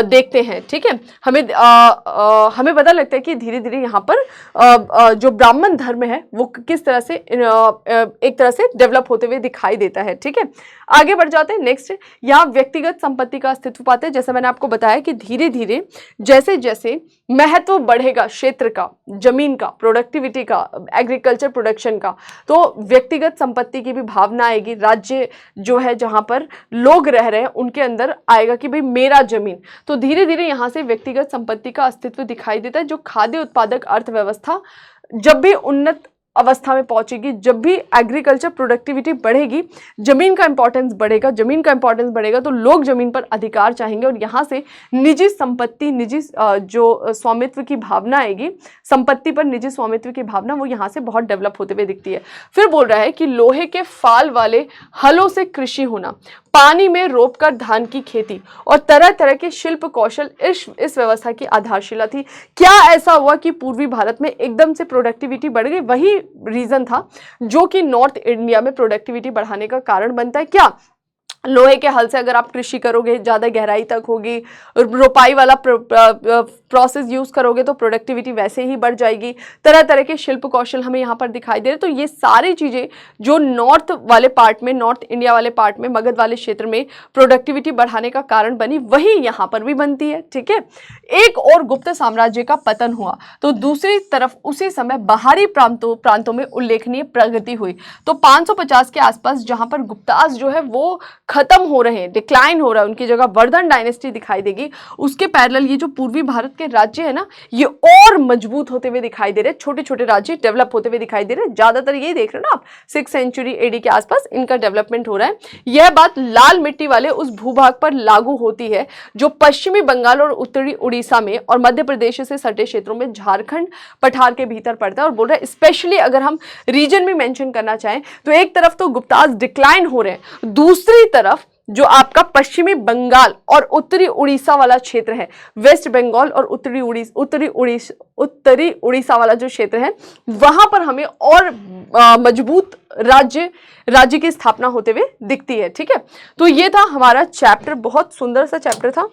देखते हैं। ठीक है, हमें पता लगता है कि धीरे धीरे यहाँ पर जो ब्राह्मण धर्म है वो किस तरह से एक तरह से डेवलप होते हुए दिखाई देता है। ठीक है, आगे बढ़ जाते हैं। नेक्स्ट, यहाँ व्यक्तिगत संपत्ति का अस्तित्व पाते हैं। जैसे मैंने आपको बताया कि धीरे धीरे जैसे जैसे महत्व बढ़ेगा क्षेत्र का, जमीन का, प्रोडक्टिविटी का, एग्रीकल्चर प्रोडक्शन का, तो व्यक्तिगत संपत्ति की भी भावना आएगी। राज्य जो है जहां पर लोग रह रहे हैं उनके अंदर आएगा कि भाई मेरा जमीन। तो धीरे धीरे यहां से व्यक्तिगत संपत्ति का अस्तित्व दिखाई देता है। जो खाद्य उत्पादक अर्थव्यवस्था जब भी उन्नत अवस्था में पहुंचेगी, जब भी एग्रीकल्चर प्रोडक्टिविटी बढ़ेगी, जमीन का इंपॉर्टेंस बढ़ेगा तो लोग जमीन पर अधिकार चाहेंगे और यहाँ से निजी संपत्ति, निजी जो स्वामित्व की भावना आएगी, संपत्ति पर निजी स्वामित्व की भावना, वो यहाँ से बहुत डेवलप होते हुए दिखती है। फिर बोल रहा है कि लोहे के फाल वाले हलों से कृषि होना, पानी में रोपकर धान की खेती और तरह तरह के शिल्प कौशल इस व्यवस्था की आधारशिला थी। क्या ऐसा हुआ कि पूर्वी भारत में एकदम से प्रोडक्टिविटी बढ़ गई? वही रीजन था जो कि नॉर्थ इंडिया में प्रोडक्टिविटी बढ़ाने का कारण बनता है। क्या लोहे के हल से अगर आप कृषि करोगे, ज़्यादा गहराई तक होगी, रोपाई वाला प्रोसेस यूज़ करोगे तो प्रोडक्टिविटी वैसे ही बढ़ जाएगी। तरह तरह के शिल्प कौशल हमें यहाँ पर दिखाई दे रहे। तो ये सारी चीज़ें जो नॉर्थ इंडिया वाले पार्ट में, मगध वाले क्षेत्र में प्रोडक्टिविटी बढ़ाने का कारण बनी, वही यहाँ पर भी बनती है। ठीक है, एक और गुप्त साम्राज्य का पतन हुआ तो दूसरी तरफ उसी समय बाहरी प्रांतों में उल्लेखनीय प्रगति हुई। तो 550 के आसपास जहाँ पर गुप्तास जो है वो खत्म हो रहे हैं, डिक्लाइन हो रहा है, उनकी जगह वर्धन डायनेस्टी दिखाई देगी। उसके पैरेलल ये जो पूर्वी भारत के राज्य है ना, ये और मजबूत होते हुए दिखाई दे रहे हैं। छोटे छोटे राज्य डेवलप होते हुए दिखाई दे रहे हैं। ज्यादातर यही देख रहे हैं ना आप, 6th सेंचुरी AD के आसपास इनका डेवलपमेंट हो रहा है। यह बात लाल मिट्टी वाले उस भूभाग पर लागू होती है जो पश्चिमी बंगाल और उत्तरी उड़ीसा में और मध्य प्रदेश से सटे क्षेत्रों में, झारखंड पठार के भीतर पड़ता है। और बोल रहे हैं स्पेशली अगर हम रीजन में मेंशन करना चाहें तो एक तरफ तो गुप्तास डिक्लाइन हो रहे हैं, दूसरी तरफ जो आपका पश्चिमी बंगाल और उत्तरी उड़ीसा वाला क्षेत्र है, वेस्ट बंगाल और उत्तरी उड़ीसा वाला जो क्षेत्र है, वहां पर हमें और मजबूत राज्य की स्थापना होते हुए दिखती है। ठीक है, तो ये था हमारा चैप्टर, बहुत सुंदर सा चैप्टर था।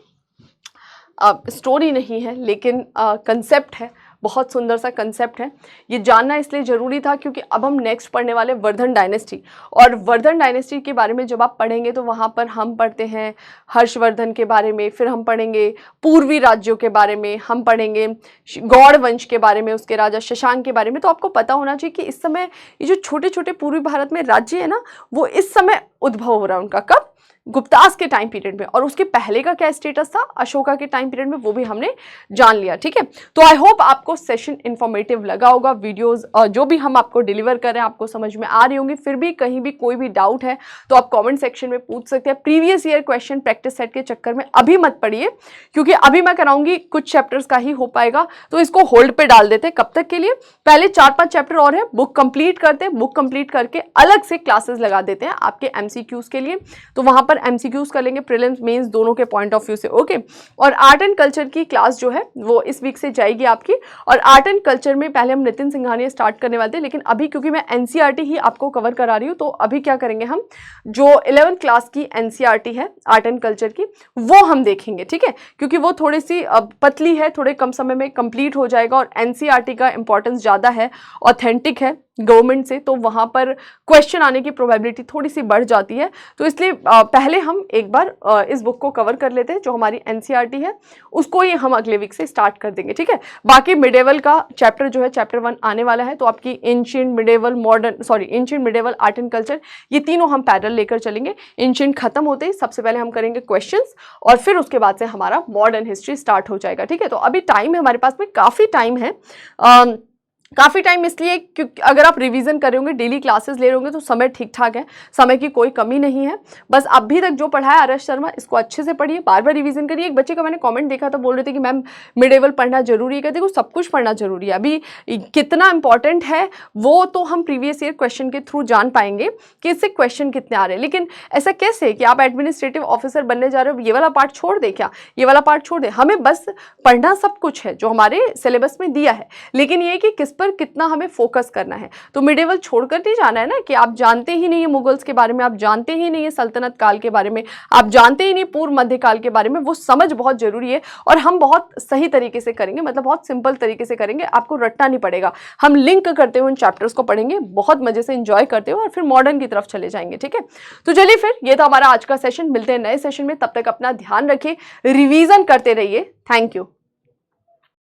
स्टोरी नहीं है लेकिन कंसेप्ट है, बहुत सुंदर सा कंसेप्ट है। ये जानना इसलिए ज़रूरी था क्योंकि अब हम नेक्स्ट पढ़ने वाले वर्धन डायनेस्टी, और वर्धन डायनेस्टी के बारे में जब आप पढ़ेंगे तो वहाँ पर हम पढ़ते हैं हर्षवर्धन के बारे में, फिर हम पढ़ेंगे पूर्वी राज्यों के बारे में, हम पढ़ेंगे गौड़ वंश के बारे में, उसके राजा शशांक के बारे में। तो आपको पता होना चाहिए कि इस समय ये जो छोटे छोटे पूर्वी भारत में राज्य है ना, वो इस समय उद्भव हो रहा है उनका। कब? गुप्तास के टाइम पीरियड में, और उसके पहले का क्या स्टेटस था अशोका के टाइम पीरियड में, वो भी हमने जान लिया। ठीक है, तो आई होप आपको सेशन इंफॉर्मेटिव लगा होगा। वीडियोस जो भी हम आपको डिलीवर कर रहे हैं आपको समझ में आ रही होंगी। फिर भी कहीं भी कोई भी डाउट है तो आप कमेंट सेक्शन में पूछ सकते हैं। Previous year question practice set के चक्कर में अभी मत पढ़िए, क्योंकि अभी मैं कराऊंगी कुछ चैप्टर्स का ही हो पाएगा, तो इसको होल्ड पे डाल देते हैं। कब तक के लिए? पहले 4-5 चैप्टर और है, बुक कंप्लीट करते हैं, बुक कंप्लीट करके अलग से क्लासेस लगा देते हैं आपके एमसीक्यूज के लिए, तो वहां पर एमसीक्यूज कर लेंगे प्रीलिम्स मेंस दोनों के पॉइंट ऑफ व्यू से। ओके, और आर्ट एंड कल्चर की क्लास जो है वो इस वीक से जाएगी आपकी। और आर्ट एंड कल्चर में पहले हम नितिन सिंघानिया स्टार्ट करने वाले थे, लेकिन अभी क्योंकि मैं एनसीईआरटी ही आपको कवर करा रही हूँ, तो अभी क्या करेंगे हम, जो 11th क्लास की एनसीईआरटी है आर्ट एंड कल्चर की, वो हम देखेंगे। ठीक है, क्योंकि वो थोड़ी सी पतली है, थोड़े कम समय में कंप्लीट हो जाएगा, और एनसीईआरटी का इंपॉर्टेंस ज़्यादा है, ऑथेंटिक है गवर्नमेंट से, तो वहाँ पर क्वेश्चन आने की प्रोबेबिलिटी थोड़ी सी बढ़ जाती है। तो इसलिए पहले हम एक बार इस बुक को कवर कर लेते हैं, जो हमारी एनसीईआरटी है उसको ही हम अगले वीक से स्टार्ट कर देंगे। ठीक है, बाकी मिडेवल का चैप्टर जो है चैप्टर 1 आने वाला है, तो आपकी ancient medieval modern ancient medieval art and culture, ये तीनों हम पैरेलल लेकर चलेंगे। एंशिएंट खत्म होते ही सबसे पहले हम करेंगे क्वेश्चंस, और फिर उसके बाद से हमारा मॉडर्न हिस्ट्री स्टार्ट हो जाएगा। ठीक है, तो अभी टाइम है हमारे पास में, काफ़ी टाइम है। काफ़ी टाइम इसलिए क्योंकि अगर आप रिवीजन कर रहे होंगे, डेली क्लासेस ले रहे होंगे, तो समय ठीक ठाक है, समय की कोई कमी नहीं है। बस अभी तक जो पढ़ा है आरएस शर्मा, इसको अच्छे से पढ़िए, बार बार रिवीजन करिए। एक बच्चे का मैंने कमेंट देखा था, बोल रहे थे कि मैम मिडेवल पढ़ना जरूरी है। देखो, सब कुछ पढ़ना जरूरी है। अभी कितना इंपॉर्टेंट है वो तो हम प्रीवियस ईयर क्वेश्चन के थ्रू जान पाएंगे कि इससे क्वेश्चन कितने आ रहे हैं। लेकिन ऐसा कैसे कि आप एडमिनिस्ट्रेटिव ऑफिसर बनने जा रहे हो, ये वाला पार्ट छोड़ दे क्या, ये वाला पार्ट छोड़ दे? हमें बस पढ़ना सब कुछ है जो हमारे सिलेबस में दिया है, लेकिन ये कि किस पर कितना हमें फोकस करना है। तो मिडेवल छोड़कर नहीं जाना है ना, कि आप जानते ही नहीं है मुगल्स के बारे में, आप जानते ही नहीं है सल्तनत काल के बारे में, आप जानते ही नहीं पूर्व मध्यकाल के बारे में। वो समझ बहुत जरूरी है, और हम बहुत सही तरीके से करेंगे, मतलब बहुत सिंपल तरीके से करेंगे, आपको रटना नहीं पड़ेगा। हम लिंक करते हुए उन चैप्टर्स को पढ़ेंगे, बहुत मजे से एंजॉय करते हुए, और फिर मॉडर्न की तरफ चले जाएंगे। ठीक है, तो चलिए फिर, ये था हमारा आज का सेशन। मिलते हैं नए सेशन में, तब तक अपना ध्यान रखिए, रिवीजन करते रहिए। Thank you.